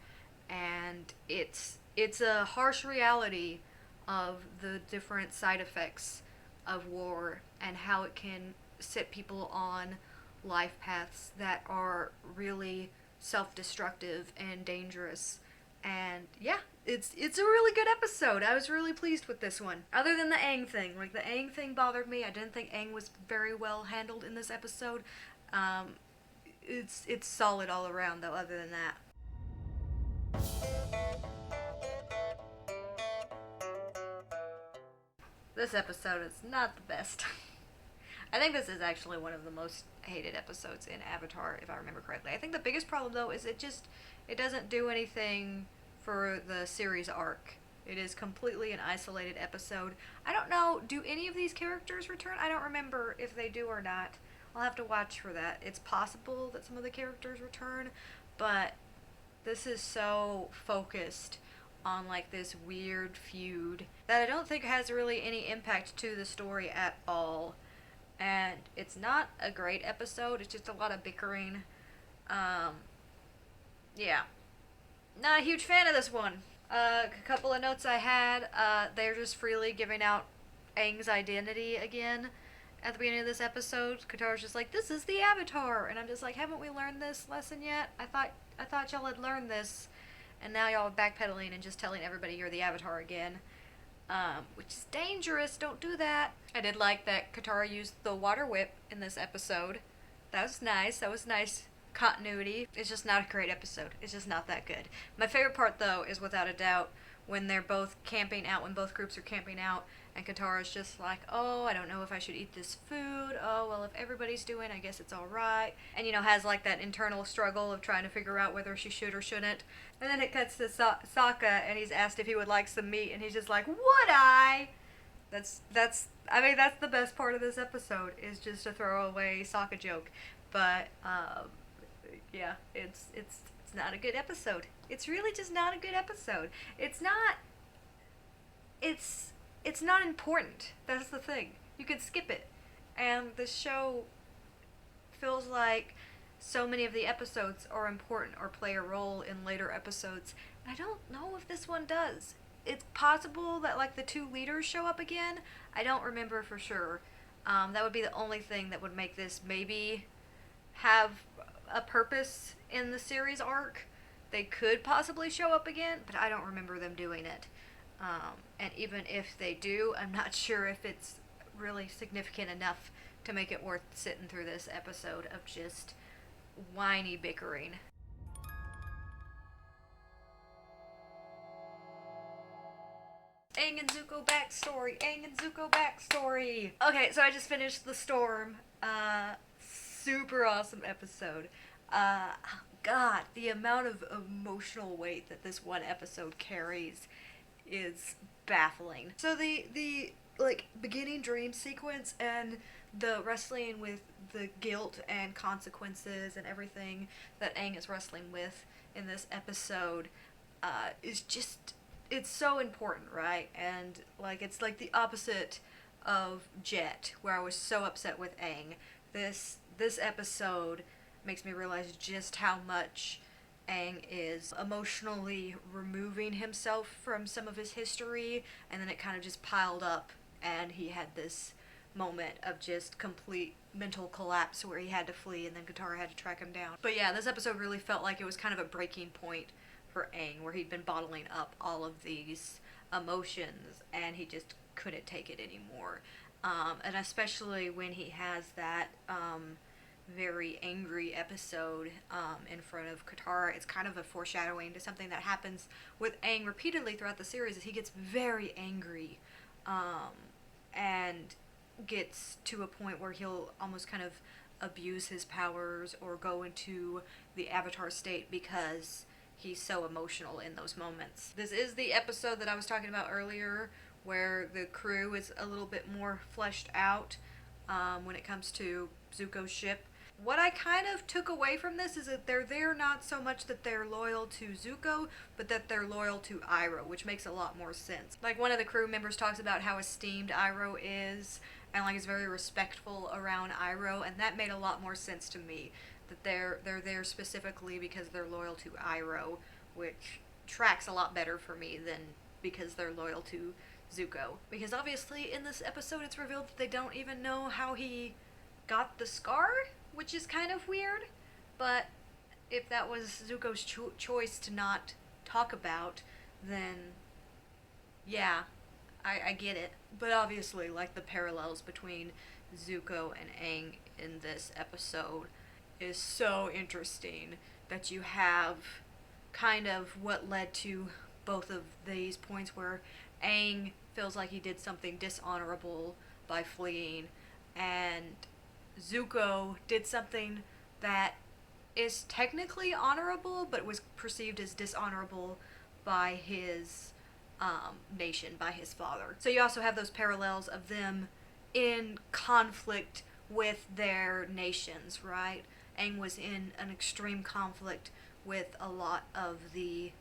Speaker 1: And it's a harsh reality of the different side effects of war and how it can set people on life paths that are really self-destructive and dangerous. And yeah, it's a really good episode. I was really pleased with this one. Other than the Aang thing. Like, the Aang thing bothered me. I didn't think Aang was very well handled in this episode. It's solid all around, though, other than that. This episode is not the best. I think this is actually one of the most hated episodes in Avatar, if I remember correctly. I think the biggest problem, though, is it doesn't do anything for the series arc. It is completely an isolated episode. I don't know, do any of these characters return? I don't remember if they do or not. I'll have to watch for that. It's possible that some of the characters return, but this is so focused on like this weird feud that I don't think has really any impact to the story at all. And it's not a great episode. It's just a lot of bickering. Yeah. Not a huge fan of this one. A couple of notes I had. They're just freely giving out Aang's identity again at the beginning of this episode. Katara's just like, this is the Avatar. And I'm just like, haven't we learned this lesson yet? I thought y'all had learned this. And now y'all are backpedaling and just telling everybody you're the Avatar again. Which is dangerous. Don't do that. I did like that Katara used the water whip in this episode. That was nice. That was nice continuity. It's just not a great episode. It's just not that good. My favorite part, though, is without a doubt when they're both camping out, when both groups are camping out, and Katara's just like, oh, I don't know if I should eat this food. Oh, well, if everybody's doing, I guess it's alright. And, has like that internal struggle of trying to figure out whether she should or shouldn't. And then it cuts to Sokka, and he's asked if he would like some meat, and he's just like, would I? That's the best part of this episode, is just a throwaway Sokka joke. But, yeah, it's not a good episode. It's really just not a good episode. It's not important. That's the thing. You can skip it. And the show feels like so many of the episodes are important or play a role in later episodes. I don't know if this one does. It's possible that like the two leaders show up again. I don't remember for sure. That would be the only thing that would make this maybe have a purpose in the series arc. They could possibly show up again, but I don't remember them doing it. And even if they do, I'm not sure if it's really significant enough to make it worth sitting through this episode of just whiny bickering. Aang and Zuko backstory. Aang and Zuko backstory. Okay, so I just finished The Storm. Super awesome episode. God, the amount of emotional weight that this one episode carries is baffling. So the like beginning dream sequence and the wrestling with the guilt and consequences and everything that Aang is wrestling with in this episode is just, it's so important, right? And like it's like the opposite of Jet, where I was so upset with Aang. This episode makes me realize just how much Aang is emotionally removing himself from some of his history, and then it kind of just piled up, and he had this moment of just complete mental collapse where he had to flee, and then Katara had to track him down. But yeah, this episode really felt like it was kind of a breaking point for Aang, where he'd been bottling up all of these emotions, and he just couldn't take it anymore. And especially when he has that very angry episode in front of Katara, it's kind of a foreshadowing to something that happens with Aang repeatedly throughout the series. Is he gets very angry and gets to a point where he'll almost kind of abuse his powers or go into the Avatar state because he's so emotional in those moments. This is the episode that I was talking about earlier where the crew is a little bit more fleshed out when it comes to Zuko's ship. What I kind of took away from this is that they're there not so much that they're loyal to Zuko, but that they're loyal to Iroh, which makes a lot more sense. Like one of the crew members talks about how esteemed Iroh is, and like is very respectful around Iroh, and that made a lot more sense to me. That they're there specifically because they're loyal to Iroh, which tracks a lot better for me than because they're loyal to Zuko. Because obviously in this episode it's revealed that they don't even know how he got the scar, which is kind of weird, but if that was Zuko's choice to not talk about, then yeah, I get it. But obviously, like, the parallels between Zuko and Aang in this episode is so interesting that you have kind of what led to both of these points where Aang feels like he did something dishonorable by fleeing, and Zuko did something that is technically honorable, but was perceived as dishonorable by his nation, by his father. So you also have those parallels of them in conflict with their nations, right? Aang was in an extreme conflict with a lot of the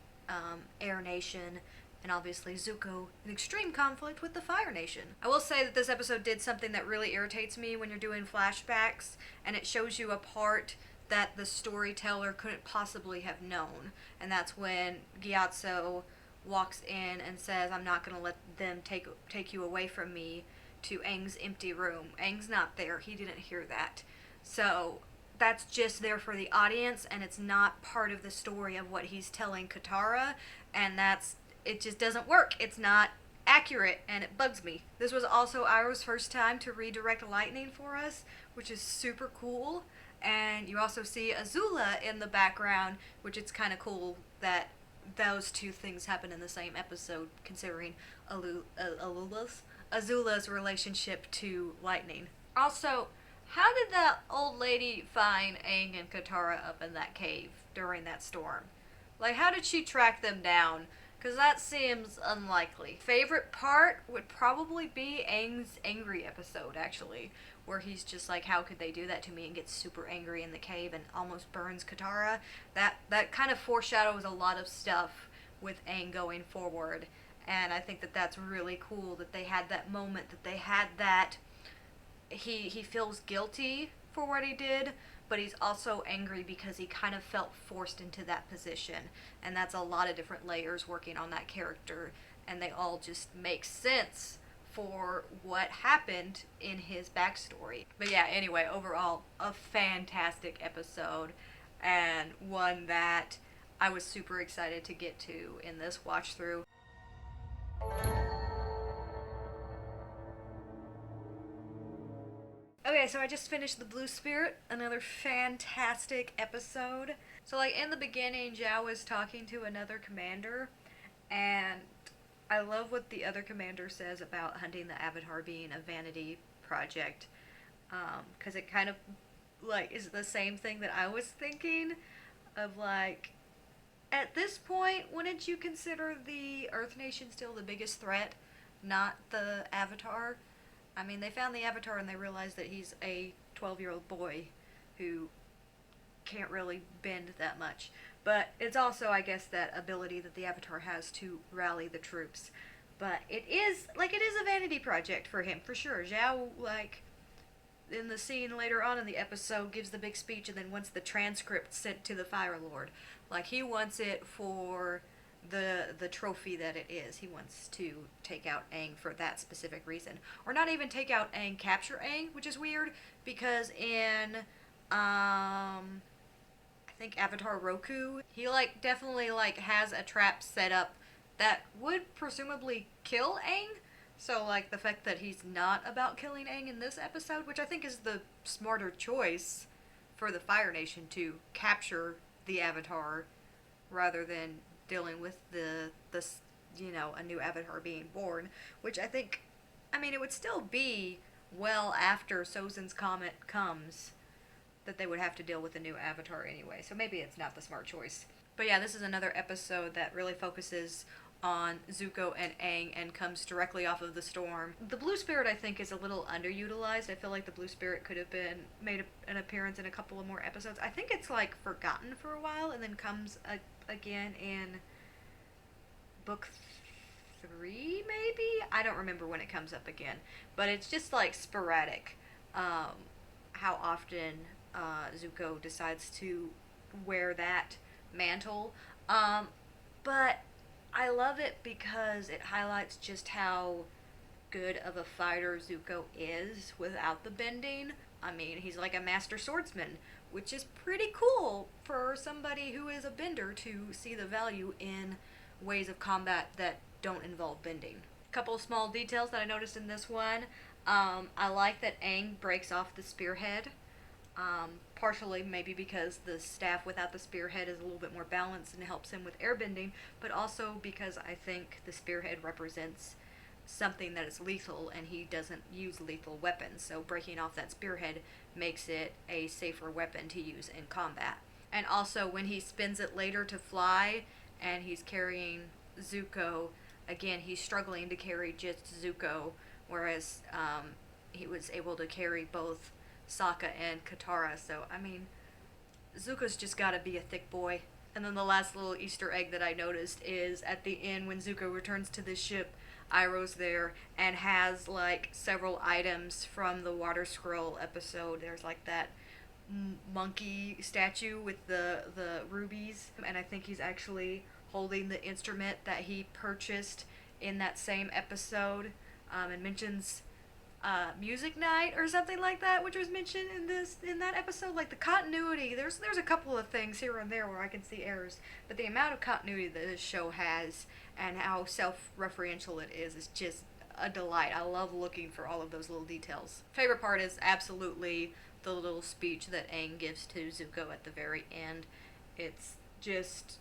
Speaker 1: Air Nation, and obviously Zuko in extreme conflict with the Fire Nation. I will say that this episode did something that really irritates me when you're doing flashbacks, and it shows you a part that the storyteller couldn't possibly have known, and that's when Gyatso walks in and says, "I'm not going to let them take you away from me," to Aang's empty room. Aang's not there. He didn't hear that. So that's just there for the audience, and it's not part of the story of what he's telling Katara, and it just doesn't work. It's not accurate, and it bugs me. This was also Iroh's first time to redirect lightning for us, which is super cool. And you also see Azula in the background, which it's kind of cool that those two things happen in the same episode, considering Azula's relationship to lightning. Also, how did that old lady find Aang and Katara up in that cave during that storm? Like, how did she track them down? Because that seems unlikely. Favorite part would probably be Aang's angry episode, actually, where he's just like, how could they do that to me, and gets super angry in the cave and almost burns Katara. That kind of foreshadows a lot of stuff with Aang going forward, and I think that that's really cool that they had that moment, that they had that he feels guilty for what he did, but he's also angry because he kind of felt forced into that position, and that's a lot of different layers working on that character, and they all just make sense for what happened in his backstory. But yeah, anyway, overall, a fantastic episode, and one that I was super excited to get to in this watch through. Okay, so I just finished The Blue Spirit, another fantastic episode. So, like, in the beginning, Zhao was talking to another commander, and I love what the other commander says about hunting the Avatar being a vanity project, because it kind of, like, is the same thing that I was thinking of, like, at this point, wouldn't you consider the Earth Nation still the biggest threat, not the Avatar? I mean, they found the Avatar and they realized that he's a 12-year-old boy who can't really bend that much. But it's also, I guess, that ability that the Avatar has to rally the troops. But it is a vanity project for him, for sure. Zhao, like, in the scene later on in the episode, gives the big speech and then wants the transcript sent to the Fire Lord. Like, he wants it for the trophy that it is. He wants to take out Aang for that specific reason. Or not even take out Aang, capture Aang, which is weird, because in, I think Avatar Roku, he, like, definitely, like, has a trap set up that would presumably kill Aang. So, like, the fact that he's not about killing Aang in this episode, which I think is the smarter choice for the Fire Nation to capture the Avatar rather than dealing with the a new Avatar being born, which I think, I mean, it would still be well after Sozin's comet comes that they would have to deal with a new Avatar anyway, so maybe it's not the smart choice. But yeah, this is another episode that really focuses on Zuko and Aang and comes directly off of the storm. The Blue Spirit, I think, is a little underutilized. I feel like the Blue Spirit could have been made an appearance in a couple of more episodes. I think it's, like, forgotten for a while and then comes again in book 3, maybe? I don't remember when it comes up again. But it's just, like, sporadic how often Zuko decides to wear that mantle. But I love it because it highlights just how good of a fighter Zuko is without the bending. I mean, he's like a master swordsman, which is pretty cool for somebody who is a bender to see the value in ways of combat that don't involve bending. A couple of small details that I noticed in this one. I like that Aang breaks off the spearhead. Partially maybe because the staff without the spearhead is a little bit more balanced and helps him with airbending, but also because I think the spearhead represents something that is lethal and he doesn't use lethal weapons, so breaking off that spearhead makes it a safer weapon to use in combat. And also when he spins it later to fly and he's carrying Zuko, again, he's struggling to carry just Zuko, whereas he was able to carry both Sokka and Katara. So, I mean, Zuko's just gotta be a thick boy. And then the last little Easter egg that I noticed is at the end when Zuko returns to the ship, Iroh's there and has, like, several items from the Water Scroll episode. There's, like, that monkey statue with the rubies, and I think he's actually holding the instrument that he purchased in that same episode, and mentions music night or something like that, which was mentioned in that episode. Like, the continuity, there's a couple of things here and there where I can see errors, but the amount of continuity that this show has and how self-referential it is just a delight. I love looking for all of those little details. Favorite part is absolutely the little speech that Aang gives to Zuko at the very end. It's just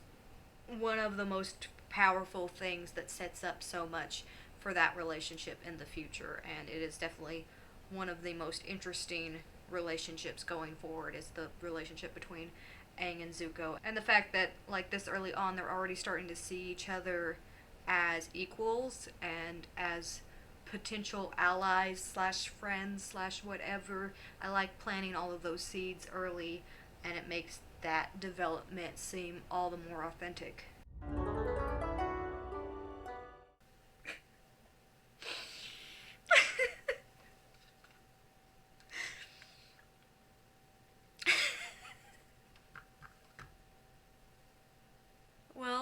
Speaker 1: one of the most powerful things that sets up so much for that relationship in the future, and it is definitely one of the most interesting relationships going forward, is the relationship between Aang and Zuko, and the fact that, like, this early on they're already starting to see each other as equals and as potential allies slash friends slash whatever. I like planting all of those seeds early, and it makes that development seem all the more authentic.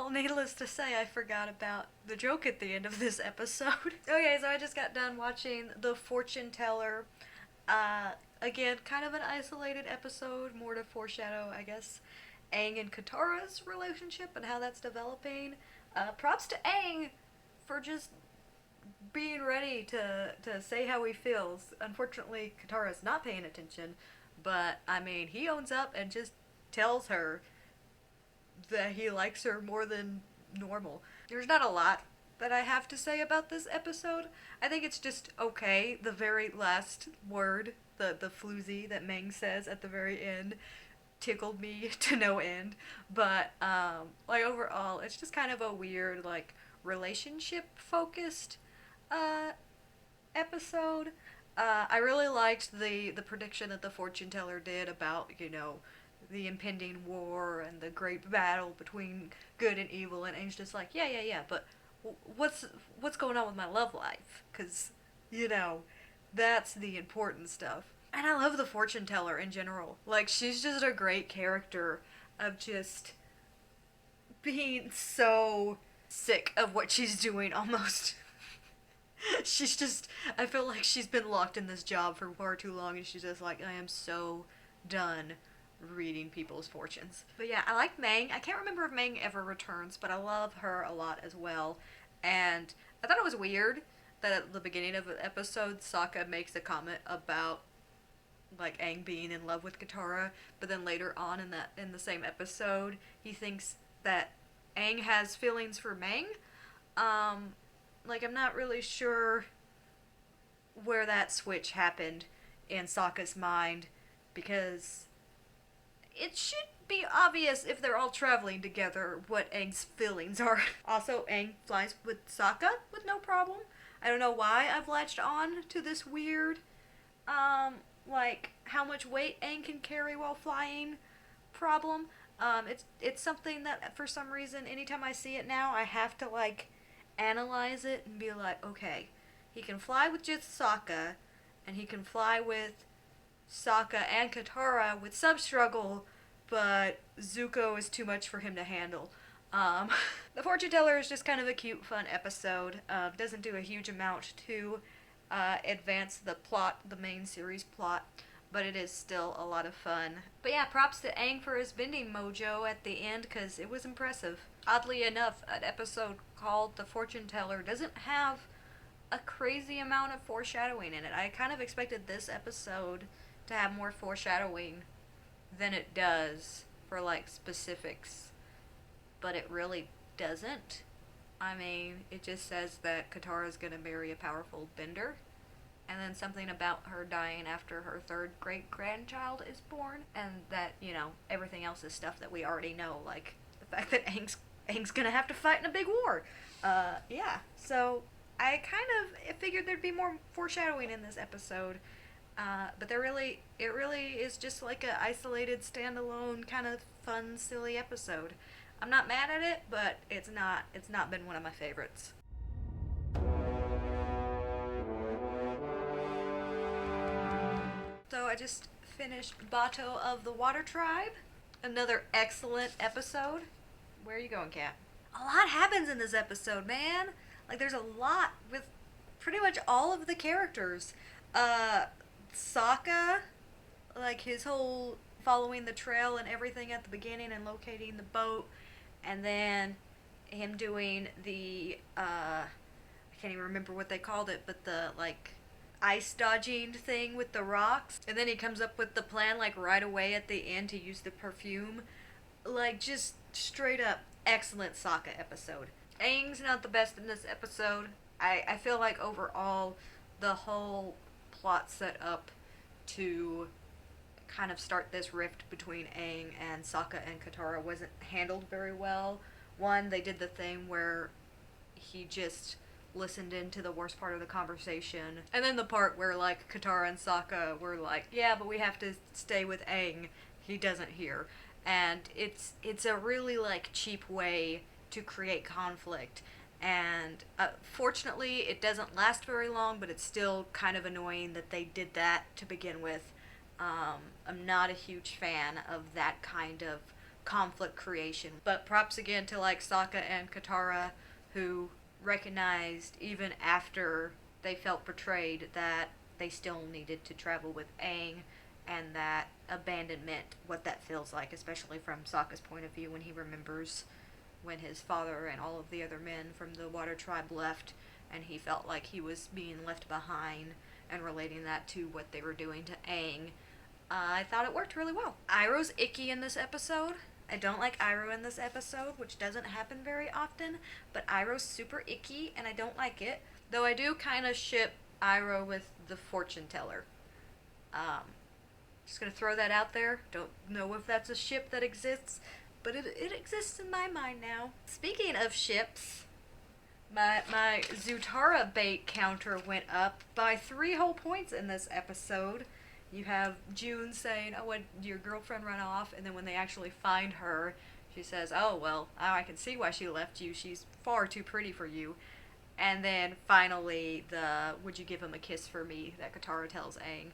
Speaker 1: Well, needless to say, I forgot about the joke at the end of this episode. Okay, so I just got done watching The Fortune Teller. Again, kind of an isolated episode, more to foreshadow, I guess, Aang and Katara's relationship and how that's developing. Props to Aang for just being ready to say how he feels. Unfortunately, Katara's not paying attention, but I mean, he owns up and just tells her that he likes her more than normal. There's not a lot that I have to say about this episode. I think it's just okay. The very last word, the floozy that Meng says at the very end, tickled me to no end. But like overall, it's just kind of a weird like relationship focused episode. I really liked the prediction that the fortune teller did about, you know, the impending war and the great battle between good and evil, and Aang's just like, yeah, but what's going on with my love life? Because, you know, that's the important stuff. And I love the fortune teller in general. Like, she's just a great character of just being so sick of what she's doing almost. She's just, I feel like she's been locked in this job for far too long, and she's just like, I am so done reading people's fortunes. But yeah, I like Meng. I can't remember if Meng ever returns, but I love her a lot as well. And I thought it was weird that at the beginning of the episode, Sokka makes a comment about like Aang being in love with Katara, but then later on in the same episode, he thinks that Aang has feelings for Meng. Like, I'm not really sure where that switch happened in Sokka's mind, because it should be obvious if they're all traveling together what Aang's feelings are. Also, Aang flies with Sokka with no problem. I don't know why I've latched on to this weird, like, how much weight Aang can carry while flying problem. It's something that, for some reason, anytime I see it now, I have to, like, analyze it and be like, okay, he can fly with just Sokka, and he can fly with Sokka and Katara with some struggle, but Zuko is too much for him to handle. The Fortune Teller is just kind of a cute, fun episode. Doesn't do a huge amount to advance the plot, the main series plot, but it is still a lot of fun. But yeah, props to Aang for his bending mojo at the end, because it was impressive. Oddly enough, an episode called The Fortune Teller doesn't have a crazy amount of foreshadowing in it. I kind of expected this episode to have more foreshadowing than it does for, like, specifics, but it really doesn't. I mean, it just says that Katara's gonna marry a powerful bender, and then something about her dying after her third great-grandchild is born, and that, you know, everything else is stuff that we already know, like the fact that Aang's gonna have to fight in a big war. Yeah, so I kind of figured there'd be more foreshadowing in this episode, but it really is just like a isolated, standalone, kind of fun, silly episode. I'm not mad at it, but it's not been one of my favorites. So I just finished Bato of the Water Tribe. Another excellent episode. Where are you going, Kat? A lot happens in this episode, man. Like, there's a lot with pretty much all of the characters. Sokka, like, his whole following the trail and everything at the beginning and locating the boat, and then him doing the, I can't even remember what they called it, but the, like, ice dodging thing with the rocks, and then he comes up with the plan, like, right away at the end to use the perfume. Like, just straight up excellent Sokka episode. Aang's not the best in this episode. I feel like overall the whole plot set up to kind of start this rift between Aang and Sokka and Katara wasn't handled very well. One, they did the thing where he just listened into the worst part of the conversation, and then the part where, like, Katara and Sokka were like, yeah, but we have to stay with Aang, he doesn't hear. And it's a really, like, cheap way to create conflict, and fortunately it doesn't last very long, but it's still kind of annoying that they did that to begin with. I'm not a huge fan of that kind of conflict creation. But props again to like Sokka and Katara, who recognized even after they felt betrayed that they still needed to travel with Aang, and that abandonment, what that feels like, especially from Sokka's point of view when he remembers when his father and all of the other men from the Water Tribe left, and he felt like he was being left behind, and relating that to what they were doing to Aang. I thought it worked really well. Iroh's icky in this episode. I don't like Iroh in this episode, which doesn't happen very often, but Iroh's super icky, and I don't like it. Though I do kind of ship Iroh with the fortune teller. Just gonna throw that out there. Don't know if that's a ship that exists, but it exists in my mind now. Speaking of ships, my Zutara bait counter went up by 3 whole points in this episode. You have June saying, oh, when your girlfriend run off, and then when they actually find her, she says, oh, well, now I can see why she left you. She's far too pretty for you. And then finally, would you give him a kiss for me, that Katara tells Aang.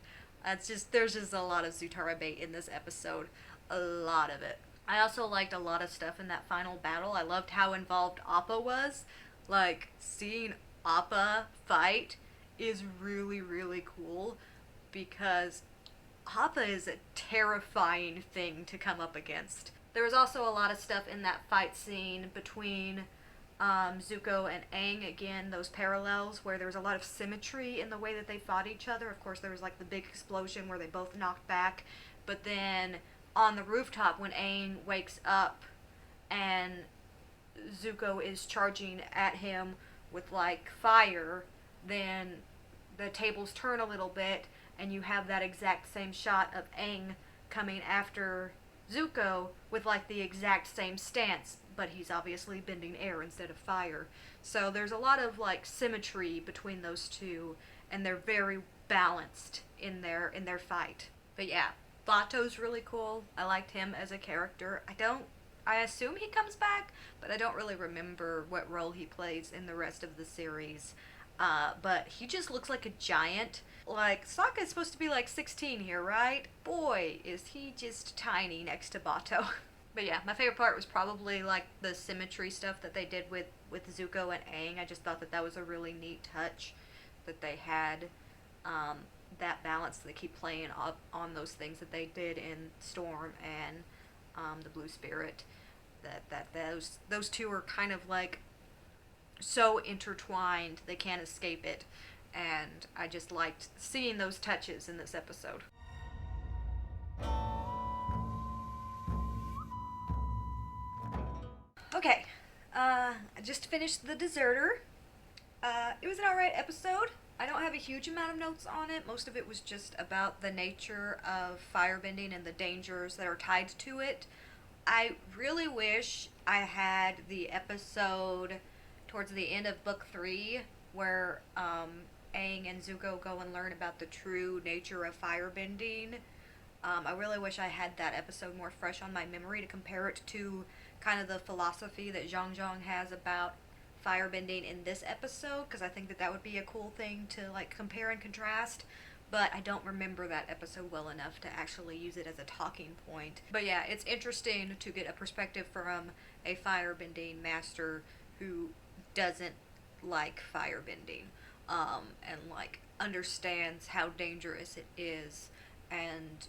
Speaker 1: There's just a lot of Zutara bait in this episode. A lot of it. I also liked a lot of stuff in that final battle. I loved how involved Appa was. Like, seeing Appa fight is really, really cool, because Appa is a terrifying thing to come up against. There was also a lot of stuff in that fight scene between Zuko and Aang. Again, those parallels where there was a lot of symmetry in the way that they fought each other. Of course, there was like the big explosion where they both knocked back, but then on the rooftop when Aang wakes up and Zuko is charging at him with like fire, then the tables turn a little bit, and you have that exact same shot of Aang coming after Zuko with like the exact same stance, but he's obviously bending air instead of fire. So there's a lot of like symmetry between those two, and they're very balanced in their fight. But yeah, Bato's really cool. I liked him as a character. I assume he comes back, but I don't really remember what role he plays in the rest of the series. But he just looks like a giant. Like, Sokka is supposed to be like 16 here, right? Boy, is he just tiny next to Bato. But yeah, my favorite part was probably like the symmetry stuff that they did with Zuko and Aang. I just thought that was a really neat touch, that they had that balance. They keep playing up on those things that they did in Storm and the Blue Spirit. That those two are kind of like so intertwined, they can't escape it. And I just liked seeing those touches in this episode. Okay, I just finished The Deserter. It was an alright episode. I don't have a huge amount of notes on it. Most of it was just about the nature of firebending and the dangers that are tied to it. I really wish I had the episode towards the end of book 3 where Aang and Zuko go and learn about the true nature of firebending. I really wish I had that episode more fresh on my memory to compare it to kind of the philosophy that Zhang Zhang has about firebending in this episode, because I think that would be a cool thing to like compare and contrast. But I don't remember that episode well enough to actually use it as a talking point. But yeah, it's interesting to get a perspective from a firebending master who doesn't like firebending, and like understands how dangerous it is, and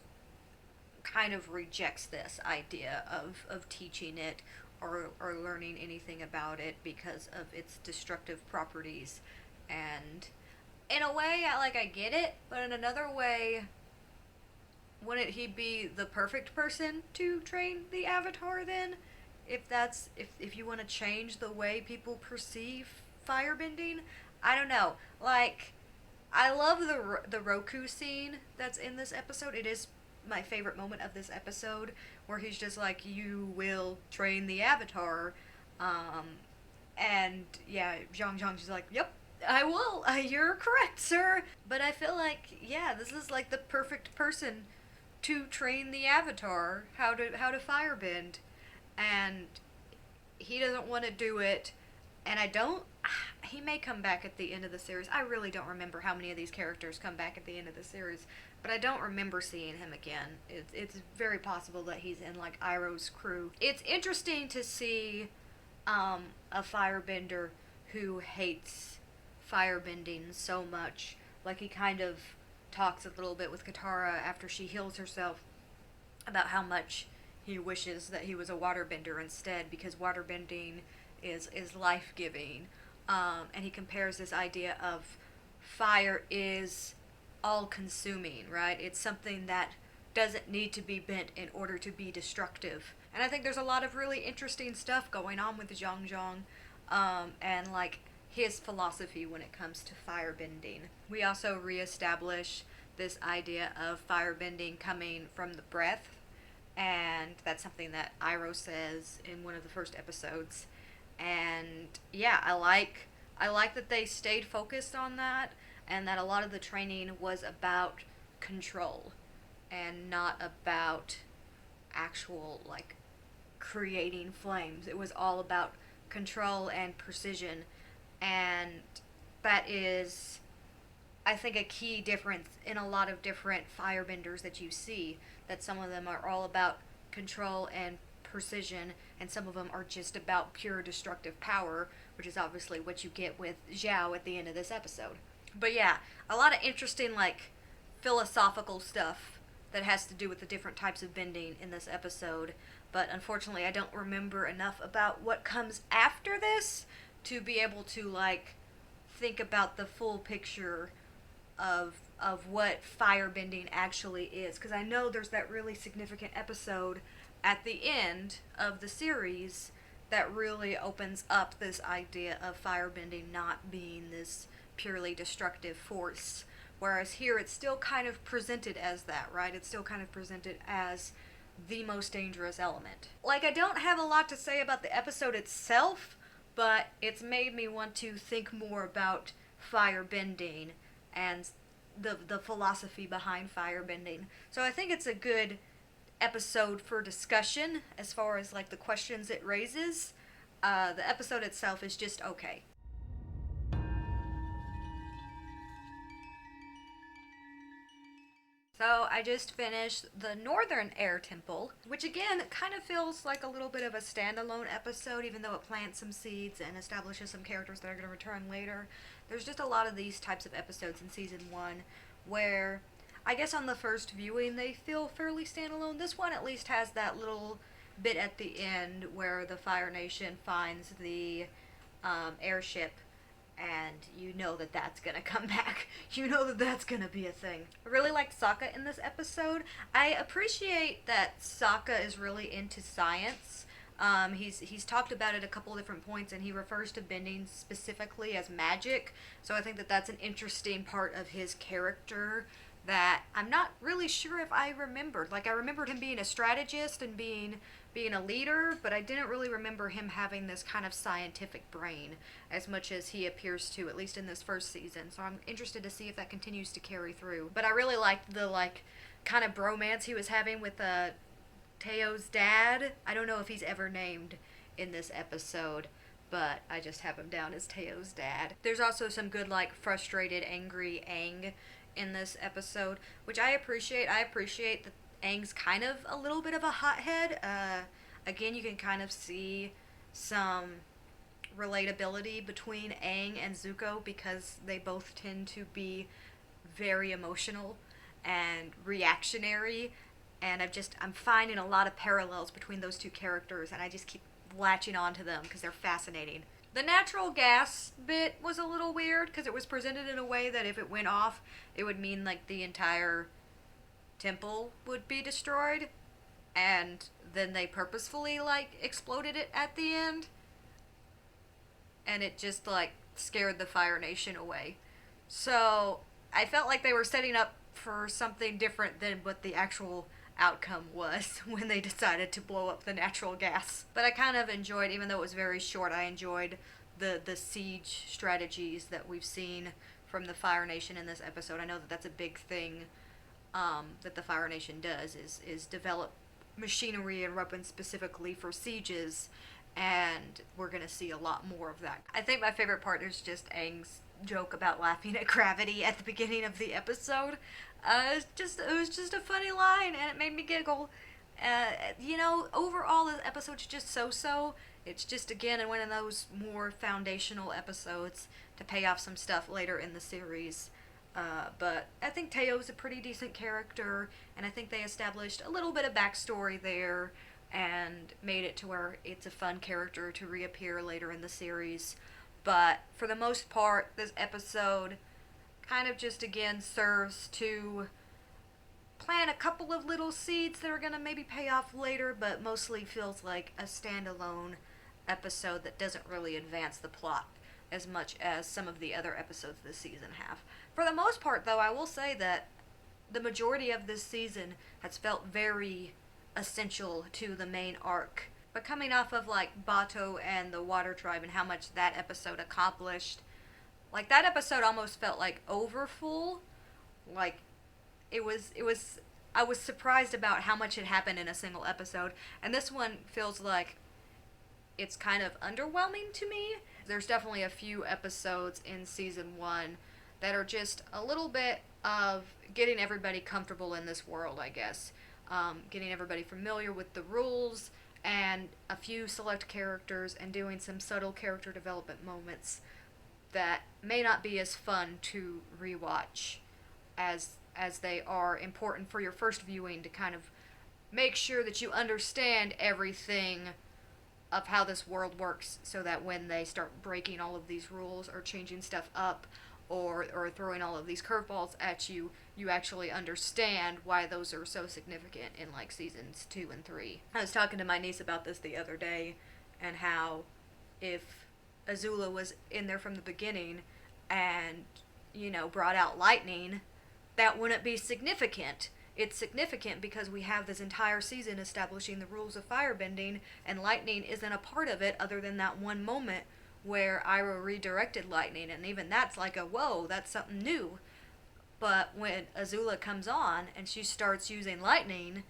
Speaker 1: kind of rejects this idea of teaching it or learning anything about it because of its destructive properties. And in a way, I get it, but in another way, wouldn't he be the perfect person to train the Avatar then? If you want to change the way people perceive firebending? I don't know. Like, I love the Roku scene that's in this episode. It is my favorite moment of this episode, where he's just like, you will train the Avatar. And yeah, Zhang Zhang's just like, yep, I will. You're correct, sir. But I feel like, yeah, this is like the perfect person to train the Avatar how to firebend. And he doesn't want to do it. And he may come back at the end of the series. I really don't remember how many of these characters come back at the end of the series. but I don't remember seeing him again. It's very possible that he's in like Iroh's crew. It's interesting to see a firebender who hates firebending so much. Like, he kind of talks a little bit with Katara after she heals herself about how much he wishes that he was a waterbender instead, because waterbending is life-giving. And he compares this idea of fire is all-consuming, right? It's something that doesn't need to be bent in order to be destructive. And I think there's a lot of really interesting stuff going on with Zhang Zhang, and like his philosophy when it comes to firebending. We also reestablish this idea of firebending coming from the breath, and that's something that Iroh says in one of the first episodes. And yeah, I like that they stayed focused on that, and that a lot of the training was about control and not about actual like creating flames. It was all about control and precision, and that is, I think, a key difference in a lot of different firebenders that you see, that some of them are all about control and precision, and some of them are just about pure destructive power, which is obviously what you get with Zhao at the end of this episode. But yeah, a lot of interesting like philosophical stuff that has to do with the different types of bending in this episode, but unfortunately I don't remember enough about what comes after this to be able to like think about the full picture of what firebending actually is, because I know there's that really significant episode at the end of the series that really opens up this idea of firebending not being this purely destructive force. Whereas here it's still kind of presented as that, right? It's still kind of presented as the most dangerous element. Like, I don't have a lot to say about the episode itself, but it's made me want to think more about firebending and the philosophy behind firebending. So I think it's a good episode for discussion as far as like the questions it raises. The episode itself is just okay. So I just finished the Northern Air Temple, which again kind of feels like a little bit of a standalone episode, even though it plants some seeds and establishes some characters that are going to return later. There's just a lot of these types of episodes in season 1 where I guess on the first viewing they feel fairly standalone. This one at least has that little bit at the end where the Fire Nation finds the airship, and you know that that's gonna come back. You know that that's gonna be a thing. I really liked Sokka in this episode. I appreciate that Sokka is really into science. He's talked about it a couple different points, and he refers to bending specifically as magic. So I think that that's an interesting part of his character that I'm not really sure if I remembered. Like, I remembered him being a strategist and being a leader, but I didn't really remember him having this kind of scientific brain as much as he appears to, at least in this first season. So I'm interested to see if that continues to carry through. But I really liked the like kind of bromance he was having with Teo's dad. I don't know if he's ever named in this episode, but I just have him down as Teo's dad. There's also some good like frustrated, angry Aang in this episode, which I appreciate. I appreciate that Aang's kind of a little bit of a hothead. Again, you can kind of see some relatability between Aang and Zuko because they both tend to be very emotional and reactionary, and I'm finding a lot of parallels between those two characters, and I just keep latching on to them because they're fascinating. The natural gas bit was a little weird because it was presented in a way that if it went off, it would mean like the entire temple would be destroyed, and then they purposefully like exploded it at the end, and it just like scared the Fire Nation away. So I felt like they were setting up for something different than what the actual outcome was when they decided to blow up the natural gas. But I kind of enjoyed, even though it was very short, I enjoyed the siege strategies that we've seen from the Fire Nation in this episode. I know that that's a big thing that the Fire Nation does, is develop machinery and weapons specifically for sieges, and we're going to see a lot more of that. I think my favorite part is just Aang's joke about laughing at gravity at the beginning of the episode. It was just a funny line, and it made me giggle. You know, overall the episode's just so-so. It's just again one of those more foundational episodes to pay off some stuff later in the series. But I think Teo's a pretty decent character, and I think they established a little bit of backstory there and made it to where it's a fun character to reappear later in the series. But for the most part, this episode kind of just again serves to plant a couple of little seeds that are going to maybe pay off later, but mostly feels like a standalone episode that doesn't really advance the plot as much as some of the other episodes this season have. For the most part, though, I will say that the majority of this season has felt very essential to the main arc. But coming off of like Bato and the Water Tribe and how much that episode accomplished, like that episode almost felt like overfull. Like it was I was surprised about how much had happened in a single episode, and this one feels like it's kind of underwhelming to me. There's definitely a few episodes in season 1 that are just a little bit of getting everybody comfortable in this world, I guess. Getting everybody familiar with the rules and a few select characters and doing some subtle character development moments that may not be as fun to rewatch as they are important for your first viewing to kind of make sure that you understand everything of how this world works, so that when they start breaking all of these rules or changing stuff up or throwing all of these curveballs at you, you actually understand why those are so significant in like seasons 2 and 3. I was talking to my niece about this the other day, and how if Azula was in there from the beginning and, you know, brought out lightning, that wouldn't be significant. It's significant because we have this entire season establishing the rules of firebending, and lightning isn't a part of it other than that one moment where Iroh redirected lightning, and even that's like a whoa, that's something new. But when Azula comes on and she starts using lightning,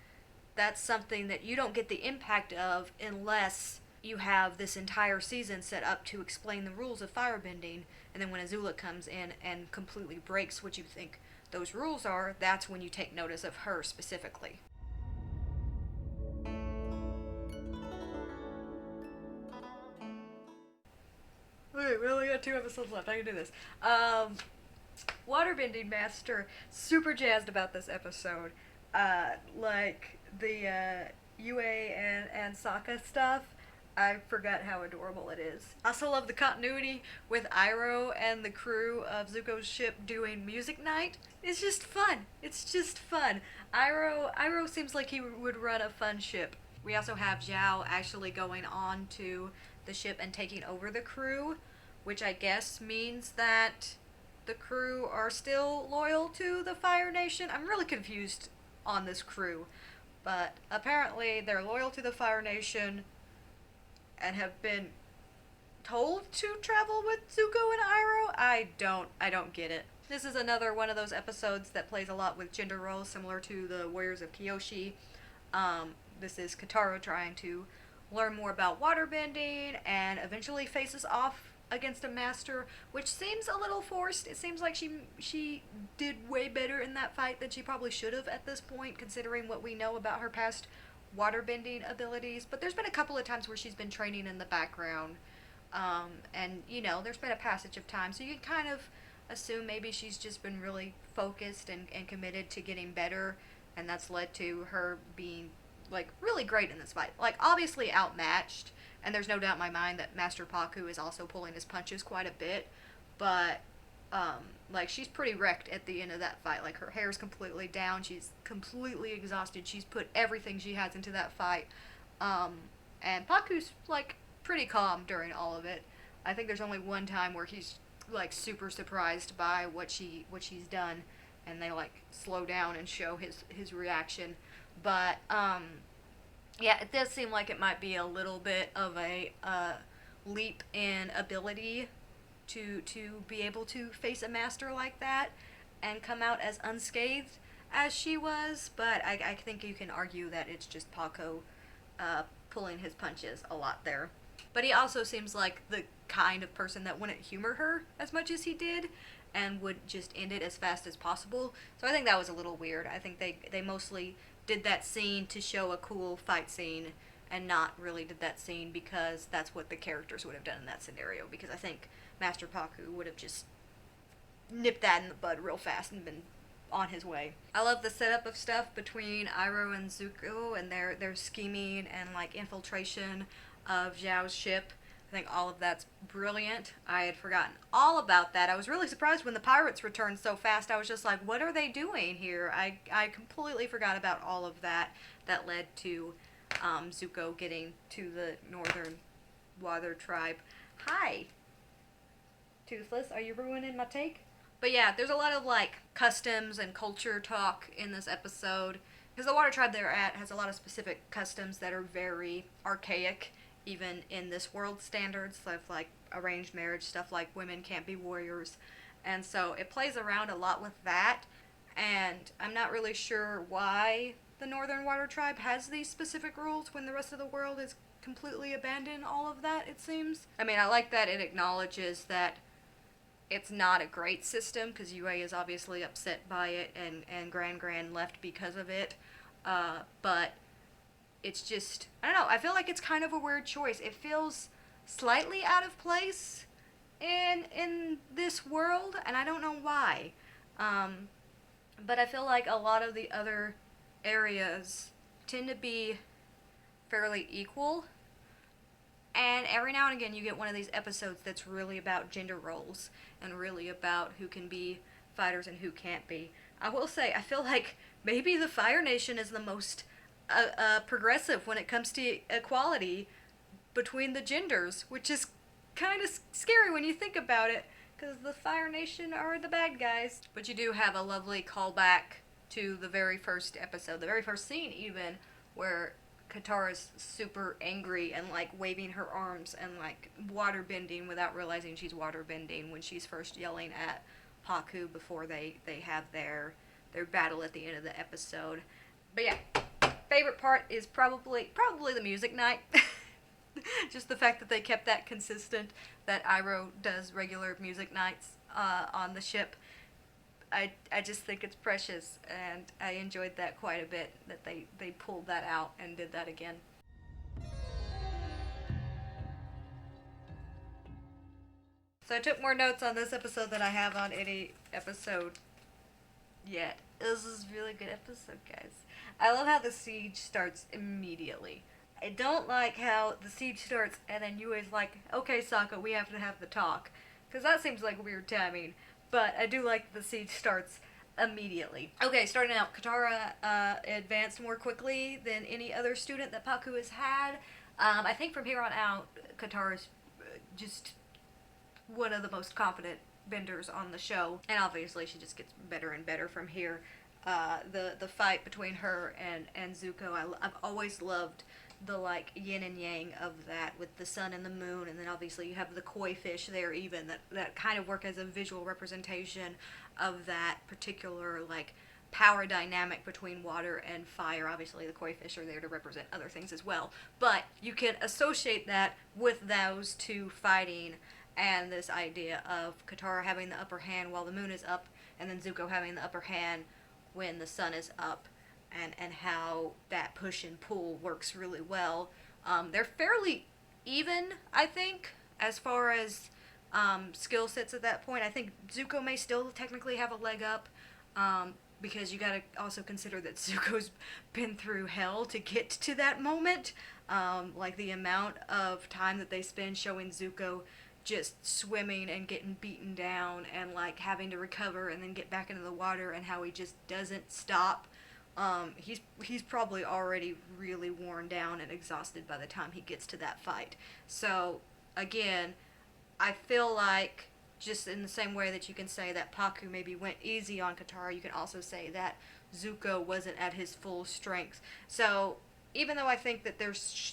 Speaker 1: that's something that you don't get the impact of unless you have this entire season set up to explain the rules of firebending, and then when Azula comes in and completely breaks what you think those rules are, that's when you take notice of her specifically. Okay, we only got 2 episodes left. I can do this. Waterbending Master, super jazzed about this episode. Like the Yue and Sokka stuff, I forgot how adorable it is. I also love the continuity with Iroh and the crew of Zuko's ship doing music night. It's just fun. It's just fun. Iroh seems like he would run a fun ship. We also have Zhao actually going on to the ship and taking over the crew, which I guess means that the crew are still loyal to the Fire Nation. I'm really confused on this crew, but apparently they're loyal to the Fire Nation and have been told to travel with Zuko and Iroh. I don't get it. This is another one of those episodes that plays a lot with gender roles, similar to the Warriors of Kyoshi. This is Katara trying to learn more about waterbending and eventually faces off against a master, which seems a little forced. It seems like she did way better in that fight than she probably should have at this point, considering what we know about her past waterbending abilities. But there's been a couple of times where she's been training in the background, and you know, there's been a passage of time, so you can kind of assume maybe she's just been really focused and committed to getting better, and that's led to her being like really great in this fight. Like obviously outmatched, and there's no doubt in my mind that Master Pakku is also pulling his punches quite a bit, but like she's pretty wrecked at the end of that fight. Like her hair's completely down, she's completely exhausted, she's put everything she has into that fight, and Pakku's like pretty calm during all of it. I think there's only one time where he's like super surprised by what she's done, and they like slow down and show his reaction. But yeah, it does seem like it might be a little bit of a leap in ability to be able to face a master like that and come out as unscathed as she was. But I think you can argue that it's just Pakku pulling his punches a lot there. But he also seems like the kind of person that wouldn't humor her as much as he did, and would just end it as fast as possible. So I think that was a little weird. I think they mostly did that scene to show a cool fight scene and not really did that scene because that's what the characters would have done in that scenario, because I think Master Paku would have just nipped that in the bud real fast and been on his way. I love the setup of stuff between Iroh and Zuko and their scheming and like infiltration of Zhao's ship. I think all of that's brilliant. I had forgotten all about that. I was really surprised when the pirates returned so fast. I was just like, what are they doing here? I completely forgot about all of that that led to Zuko getting to the Northern Water Tribe. Hi, Toothless, are you ruining my take? But yeah, there's a lot of like customs and culture talk in this episode, because the water tribe they're at has a lot of specific customs that are very archaic, even in this world standards, stuff like arranged marriage, stuff like women can't be warriors, and so it plays around a lot with that, and I'm not really sure why the Northern Water Tribe has these specific rules when the rest of the world is completely abandoned all of that, it seems. I mean, I like that it acknowledges that it's not a great system, because UA is obviously upset by it, and Gran left because of it, but it's just, I don't know, I feel like it's kind of a weird choice. It feels slightly out of place in this world, and I don't know why, but I feel like a lot of the other areas tend to be fairly equal, and every now and again you get one of these episodes that's really about gender roles and really about who can be fighters and who can't be. I will say, I feel like maybe the Fire Nation is the most progressive when it comes to equality between the genders, which is kind of scary when you think about it, because the Fire Nation are the bad guys. But you do have a lovely callback to the very first episode, the very first scene even, where Katara's super angry and like waving her arms and like water bending without realizing she's water bending when she's first yelling at Paku before they have their battle at the end of the episode. But yeah, favorite part is probably the music night. Just the fact that they kept that consistent, that Iroh does regular music nights on the ship. I just think it's precious, and I enjoyed that quite a bit, that they pulled that out and did that again. So I took more notes on this episode than I have on any episode yet. This is a really good episode, guys. I love how the siege starts immediately. I don't like how the siege starts and then Yue's like, okay, Sokka, we have to have the talk. Because that seems like weird timing. But I do like the siege starts immediately. Okay, starting out, Katara advanced more quickly than any other student that Paku has had. I think from here on out, Katara's just one of the most confident benders on the show. And obviously she just gets better and better from here. The fight between her and Zuko, I've always loved the like yin and yang of that, with the sun and the moon, and then obviously you have the koi fish there even, that kind of work as a visual representation of that particular like power dynamic between water and fire. Obviously the koi fish are there to represent other things as well, but you can associate that with those two fighting, and this idea of Katara having the upper hand while the moon is up, and then Zuko having the upper hand when the sun is up, and how that push and pull works really well. They're fairly even, I think, as far as skill sets at that point. I think Zuko may still technically have a leg up, because you gotta also consider that Zuko's been through hell to get to that moment. Like the amount of time that they spend showing Zuko just swimming and getting beaten down and like having to recover and then get back into the water, and how he just doesn't stop. He's probably already really worn down and exhausted by the time he gets to that fight. So again, I feel like, just in the same way that you can say that Paku maybe went easy on Katara, you can also say that Zuko wasn't at his full strength. So even though I think that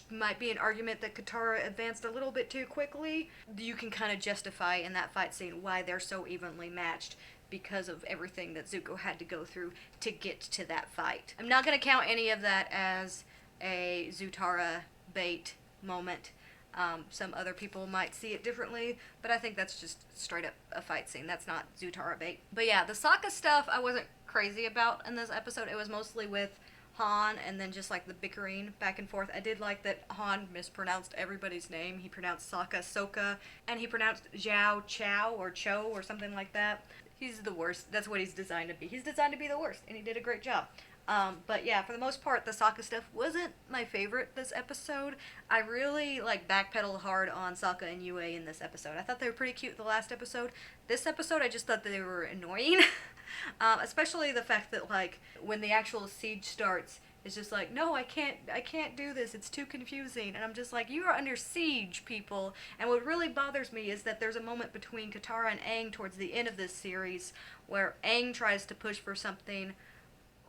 Speaker 1: might be an argument that Katara advanced a little bit too quickly, you can kind of justify in that fight scene why they're so evenly matched, because of everything that Zuko had to go through to get to that fight. I'm not going to count any of that as a Zutara bait moment. Some other people might see it differently, but I think that's just straight up a fight scene. That's not Zutara bait. But yeah, the Sokka stuff I wasn't crazy about in this episode. It was mostly with Han and then just like the bickering back and forth. I did like that Han mispronounced everybody's name. He pronounced Sokka Soka, and he pronounced Zhao Chow or Cho or something like that. He's the worst. That's what he's designed to be. He's designed to be the worst, and he did a great job. But yeah, for the most part, the Sokka stuff wasn't my favorite this episode. I really, like, backpedaled hard on Sokka and Yue in this episode. I thought they were pretty cute the last episode. This episode, I just thought they were annoying. Especially the fact that, like, when the actual siege starts, it's just like, no, I can't do this. It's too confusing. And I'm just like, you are under siege, people. And what really bothers me is that there's a moment between Katara and Aang towards the end of this series where Aang tries to push for something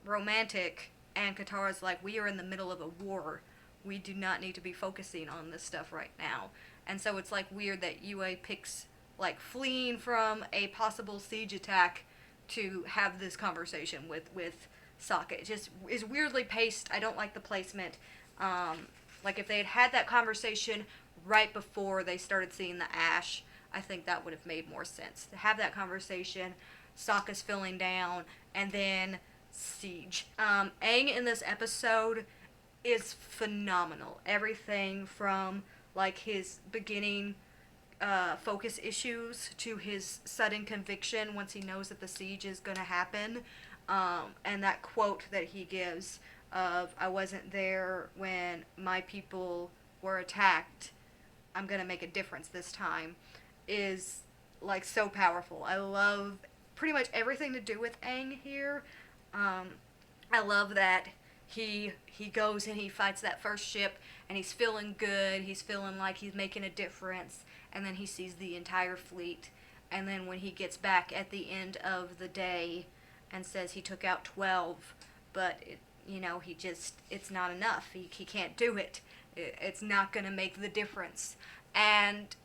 Speaker 1: romantic, and Katara's like, we are in the middle of a war. We do not need to be focusing on this stuff right now. And so it's like weird that Yue picks like fleeing from a possible siege attack to have this conversation with Sokka. It just is weirdly paced. I don't like the placement. Like if they had had that conversation right before they started seeing the ash, I think that would have made more sense. To have that conversation, Sokka's feeling down, and then siege. Aang in this episode is phenomenal. Everything from like his beginning focus issues to his sudden conviction once he knows that the siege is gonna happen, and that quote that he gives of, I wasn't there when my people were attacked, I'm gonna make a difference this time, is like so powerful. I love pretty much everything to do with Aang here. I love that he goes and he fights that first ship and he's feeling good, he's feeling like he's making a difference, and then he sees the entire fleet, and then when he gets back at the end of the day and says he took out 12, but it's not enough, he can't do it, it's not gonna make the difference, and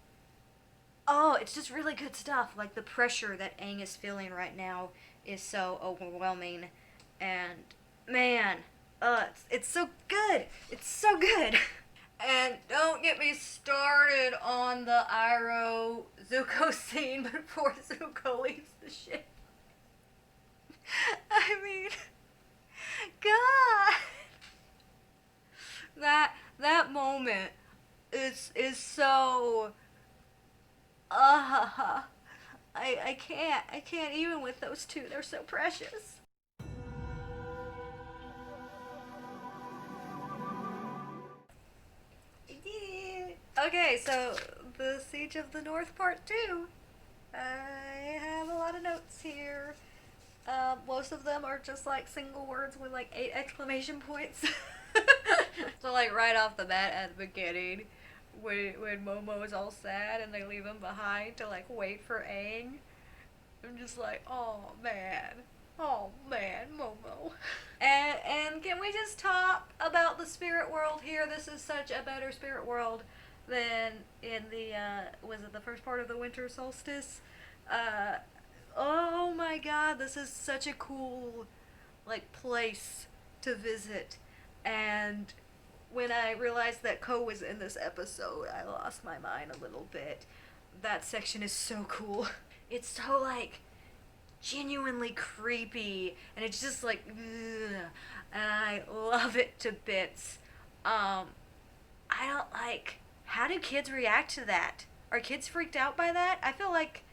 Speaker 1: it's just really good stuff. Like the pressure that Aang is feeling right now is so overwhelming, and man, it's so good. It's so good. And don't get me started on the Iroh Zuko scene before Zuko leaves the ship. I mean, God, that moment is so. I can't even with those two. They're so precious. Okay, so the Siege of the North Part 2. I have a lot of notes here. Most of them are just like single words with like 8 exclamation points. So like right off the bat at the beginning, when Momo is all sad and they leave him behind to like wait for Aang, I'm just like, oh man, Momo. And can we just talk about the spirit world here? This is such a better spirit world than in the was it the first part of the winter solstice? Oh my god, this is such a cool like place to visit. And when I realized that Ko was in this episode, I lost my mind a little bit. That section is so cool. It's so like genuinely creepy, and it's just like, ugh, and I love it to bits. I don't like, how do kids react to that? Are kids freaked out by that? I feel like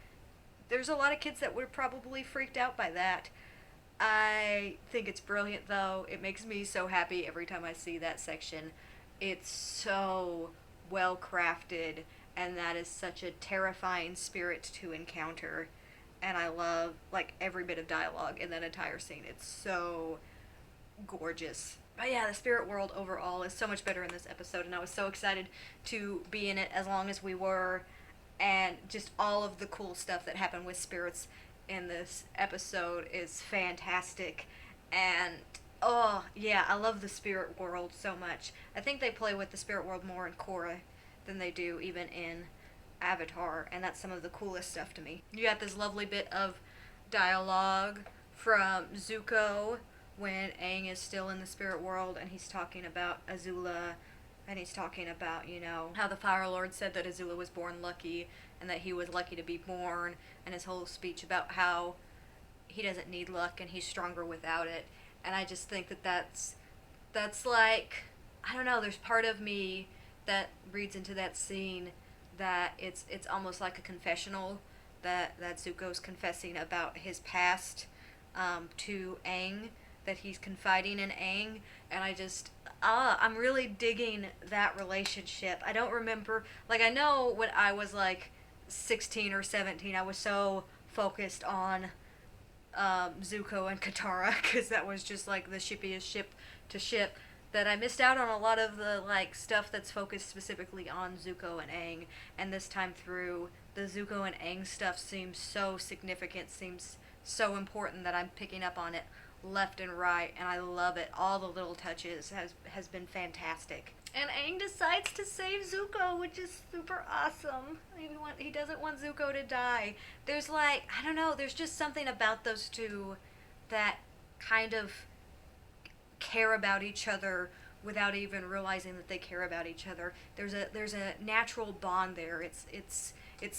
Speaker 1: there's a lot of kids that were probably freaked out by that. I think it's brilliant though. It makes me so happy every time I see that section. It's so well crafted, and that is such a terrifying spirit to encounter. And I love like every bit of dialogue in that entire scene. It's so gorgeous. But yeah, the spirit world overall is so much better in this episode, and I was so excited to be in it as long as we were, and just all of the cool stuff that happened with spirits in this episode is fantastic. And oh yeah, I love the spirit world so much. I think they play with the spirit world more in Korra than they do even in Avatar, and that's some of the coolest stuff to me. You got this lovely bit of dialogue from Zuko when Aang is still in the spirit world, and he's talking about Azula and he's talking about, you know, how the Fire Lord said that Azula was born lucky and that he was lucky to be born, and his whole speech about how he doesn't need luck and he's stronger without it. And I just think that that's like, I don't know, there's part of me that reads into that scene that it's almost like a confessional that Zuko's confessing about his past to Aang, that he's confiding in Aang, and I'm really digging that relationship. I don't remember, like, I know when I was like 16 or 17, I was so focused on Zuko and Katara, because that was just like the shippiest ship to ship, that I missed out on a lot of the like stuff that's focused specifically on Zuko and Aang. And this time through, the Zuko and Aang stuff seems so significant, seems so important, that I'm picking up on it left and right, and I love it. All the little touches has been fantastic. And Aang decides to save Zuko, which is super awesome. He doesn't want Zuko to die. There's like, I don't know, there's just something about those two that kind of care about each other without even realizing that they care about each other. There's a natural bond there. It's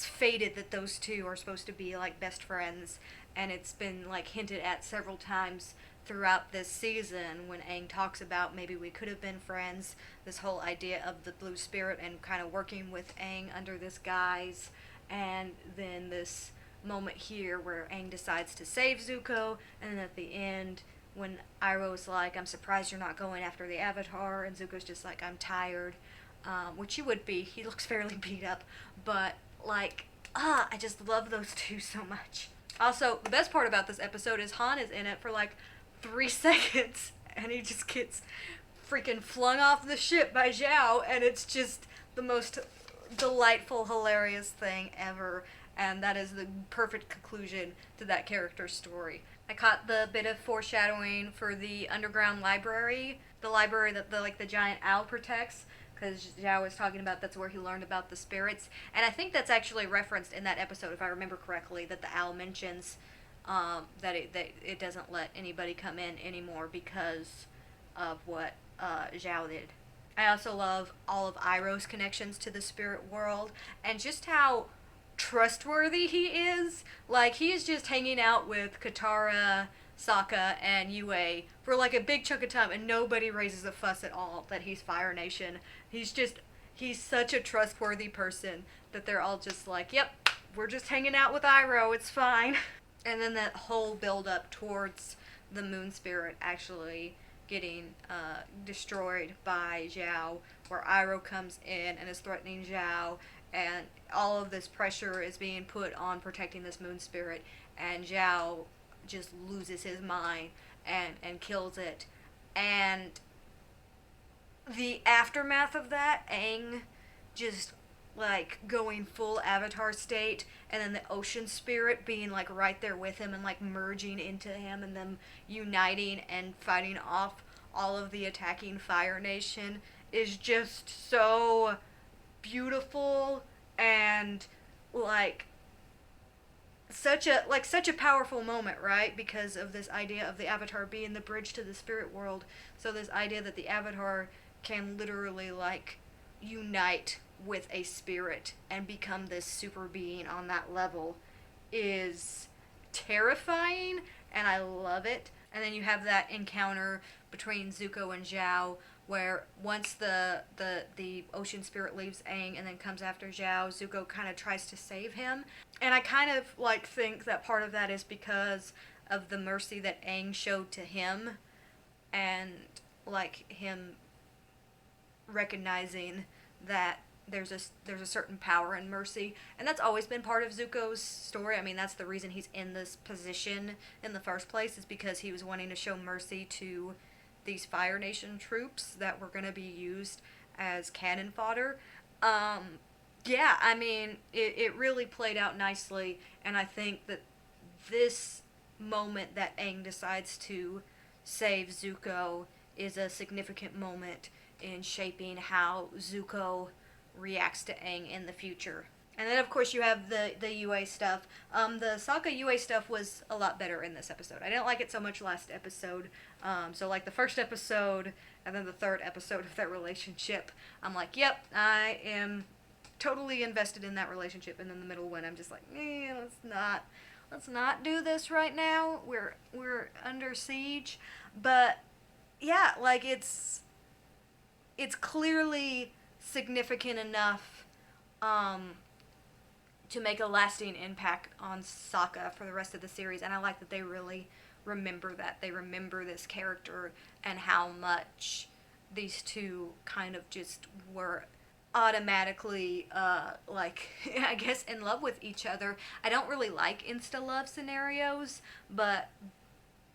Speaker 1: fated that those two are supposed to be like best friends, and it's been like hinted at several times throughout this season when Aang talks about maybe we could have been friends, this whole idea of the blue spirit and kind of working with Aang under this guise, and then this moment here where Aang decides to save Zuko, and then at the end when Iroh's like, I'm surprised you're not going after the Avatar, and Zuko's just like, I'm tired, which he would be. He looks fairly beat up, but like, I just love those two so much. Also, the best part about this episode is Han is in it for like 3 seconds, and he just gets freaking flung off the ship by Zhao, and it's just the most delightful, hilarious thing ever, and that is the perfect conclusion to that character's story. I caught the bit of foreshadowing for the underground library, the library that the giant owl protects, because Zhao was talking about that's where he learned about the spirits, and I think that's actually referenced in that episode, if I remember correctly, that the owl mentions that it doesn't let anybody come in anymore because of what Zhao did. I also love all of Iroh's connections to the spirit world, and just how trustworthy he is. Like, he is just hanging out with Katara, Sokka, and Yue for like a big chunk of time, and nobody raises a fuss at all that he's Fire Nation. He's such a trustworthy person that they're all just like, yep, we're just hanging out with Iroh, it's fine. And then that whole build up towards the moon spirit actually getting destroyed by Zhao, where Iroh comes in and is threatening Zhao, and all of this pressure is being put on protecting this moon spirit, and Zhao just loses his mind and kills it. And the aftermath of that, Aang just like going full Avatar state, and then the ocean spirit being like right there with him and like merging into him, and them uniting and fighting off all of the attacking Fire Nation is just so beautiful, and like such a powerful moment, right? Because of this idea of the Avatar being the bridge to the spirit world. So this idea that the Avatar can literally like unite with a spirit and become this super being on that level is terrifying, and I love it. And then you have that encounter between Zuko and Zhao, where once the ocean spirit leaves Aang and then comes after Zhao, Zuko kind of tries to save him. And I kind of like think that part of that is because of the mercy that Aang showed to him, and like him recognizing that there's a certain power in mercy, and that's always been part of Zuko's story. I mean, that's the reason he's in this position in the first place, is because he was wanting to show mercy to these Fire Nation troops that were going to be used as cannon fodder. Yeah, I mean, it really played out nicely, and I think that this moment that Aang decides to save Zuko is a significant moment in shaping how Zuko reacts to Aang in the future. And then, of course, you have the UA stuff. The Sokka UA stuff was a lot better in this episode. I didn't like it so much last episode. So, like, the first episode and then the third episode of that relationship, I'm like, yep, I am totally invested in that relationship. And then the middle one, I'm just like, let's not do this right now. We're under siege. But, yeah, like, it's clearly significant enough, to make a lasting impact on Sokka for the rest of the series, and I like that they really remember that. They remember this character and how much these two kind of just were automatically, like, I guess, in love with each other. I don't really like insta-love scenarios, but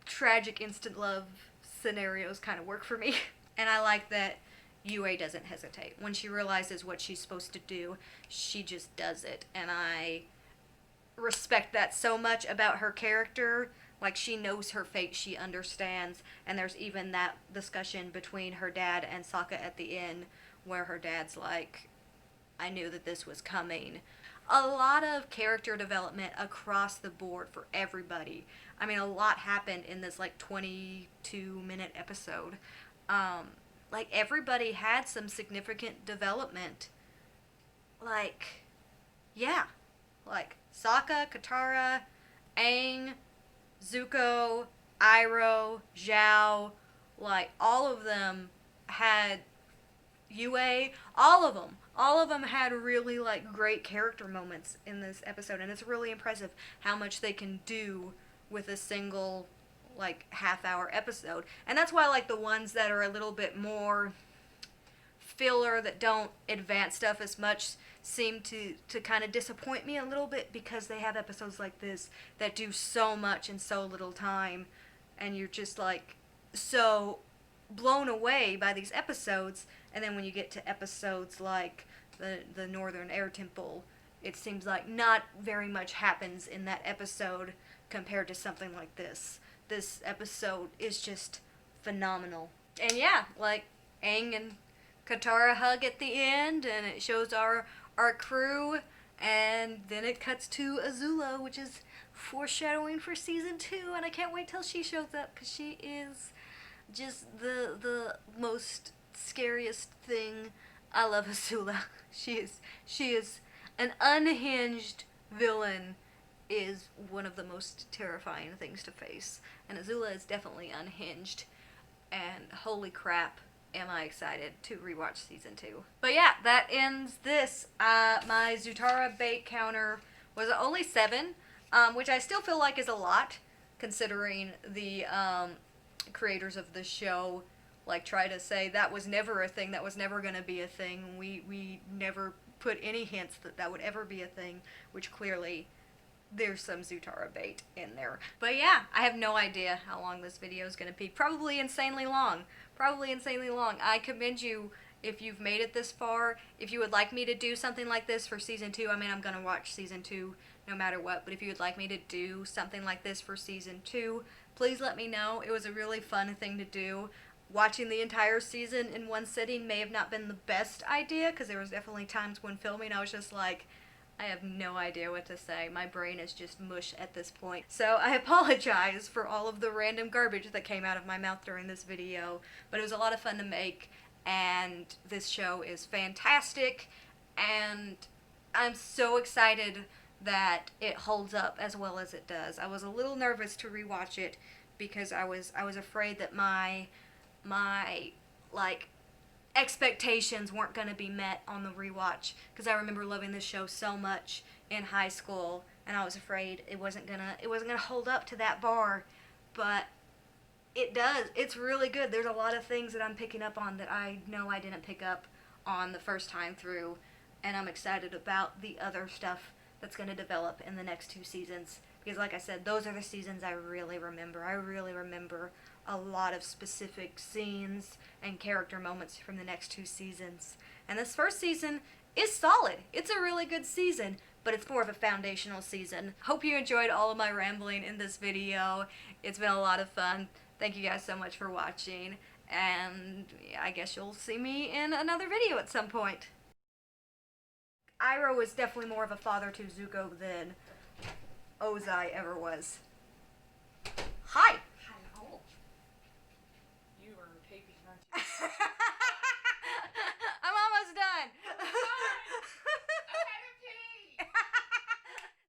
Speaker 1: tragic instant love scenarios kind of work for me. And I like that UA doesn't hesitate. When she realizes what she's supposed to do, she just does it. And I respect that so much about her character. Like, she knows her fate, she understands. And there's even that discussion between her dad and Sokka at the end, where her dad's like, I knew that this was coming. A lot of character development across the board for everybody. I mean, a lot happened in this, like, 22-minute episode. Like, everybody had some significant development. Like, yeah. Like, Sokka, Katara, Aang, Zuko, Iroh, Zhao, like, all of them had UA, all of them had really, like, great character moments in this episode, and it's really impressive how much they can do with a single, like, half-hour episode. And that's why, like, the ones that are a little bit more filler, that don't advance stuff as much, seem to kind of disappoint me a little bit, because they have episodes like this that do so much in so little time, and you're just, like, so blown away by these episodes. And then when you get to episodes like the Northern Air Temple, it seems like not very much happens in that episode compared to something like this. This episode is just phenomenal. And yeah, like, Aang and Katara hug at the end, and it shows our crew, and then it cuts to Azula, which is foreshadowing for season 2, and I can't wait till she shows up, because she is just the most scariest thing. I love Azula. She is an unhinged villain, is one of the most terrifying things to face. And Azula is definitely unhinged. And holy crap, am I excited to rewatch season 2. But yeah, that ends this. My Zutara bait counter was only 7, which I still feel like is a lot, considering the creators of the show, like, try to say that was never a thing, that was never going to be a thing. We never put any hints that that would ever be a thing, which clearly there's some Zutara bait in there. But yeah, I have no idea how long this video is going to be. Probably insanely long. I commend you if you've made it this far. If you would like me to do something like this for season 2, I mean, I'm going to watch season 2 no matter what, but if you would like me to do something like this for season 2, please let me know. It was a really fun thing to do. Watching the entire season in one sitting may have not been the best idea, because there was definitely times when filming I was just like, I have no idea what to say. My brain is just mush at this point. So I apologize for all of the random garbage that came out of my mouth during this video, but it was a lot of fun to make, and this show is fantastic, and I'm so excited that it holds up as well as it does. I was a little nervous to rewatch it, because I was afraid that my like, expectations weren't going to be met on the rewatch, because I remember loving this show so much in high school, and I was afraid it wasn't gonna hold up to that bar. But it does. It's really good. There's a lot of things that I'm picking up on that I know I didn't pick up on the first time through, and I'm excited about the other stuff that's going to develop in the next 2 seasons, because like I said, those are the seasons I really remember. I really remember a lot of specific scenes and character moments from the next 2 seasons. And this first season is solid. It's a really good season, but it's more of a foundational season. Hope you enjoyed all of my rambling in this video. It's been a lot of fun. Thank you guys so much for watching, and I guess you'll see me in another video at some point. Iroh is definitely more of a father to Zuko than Ozai ever was. Hi!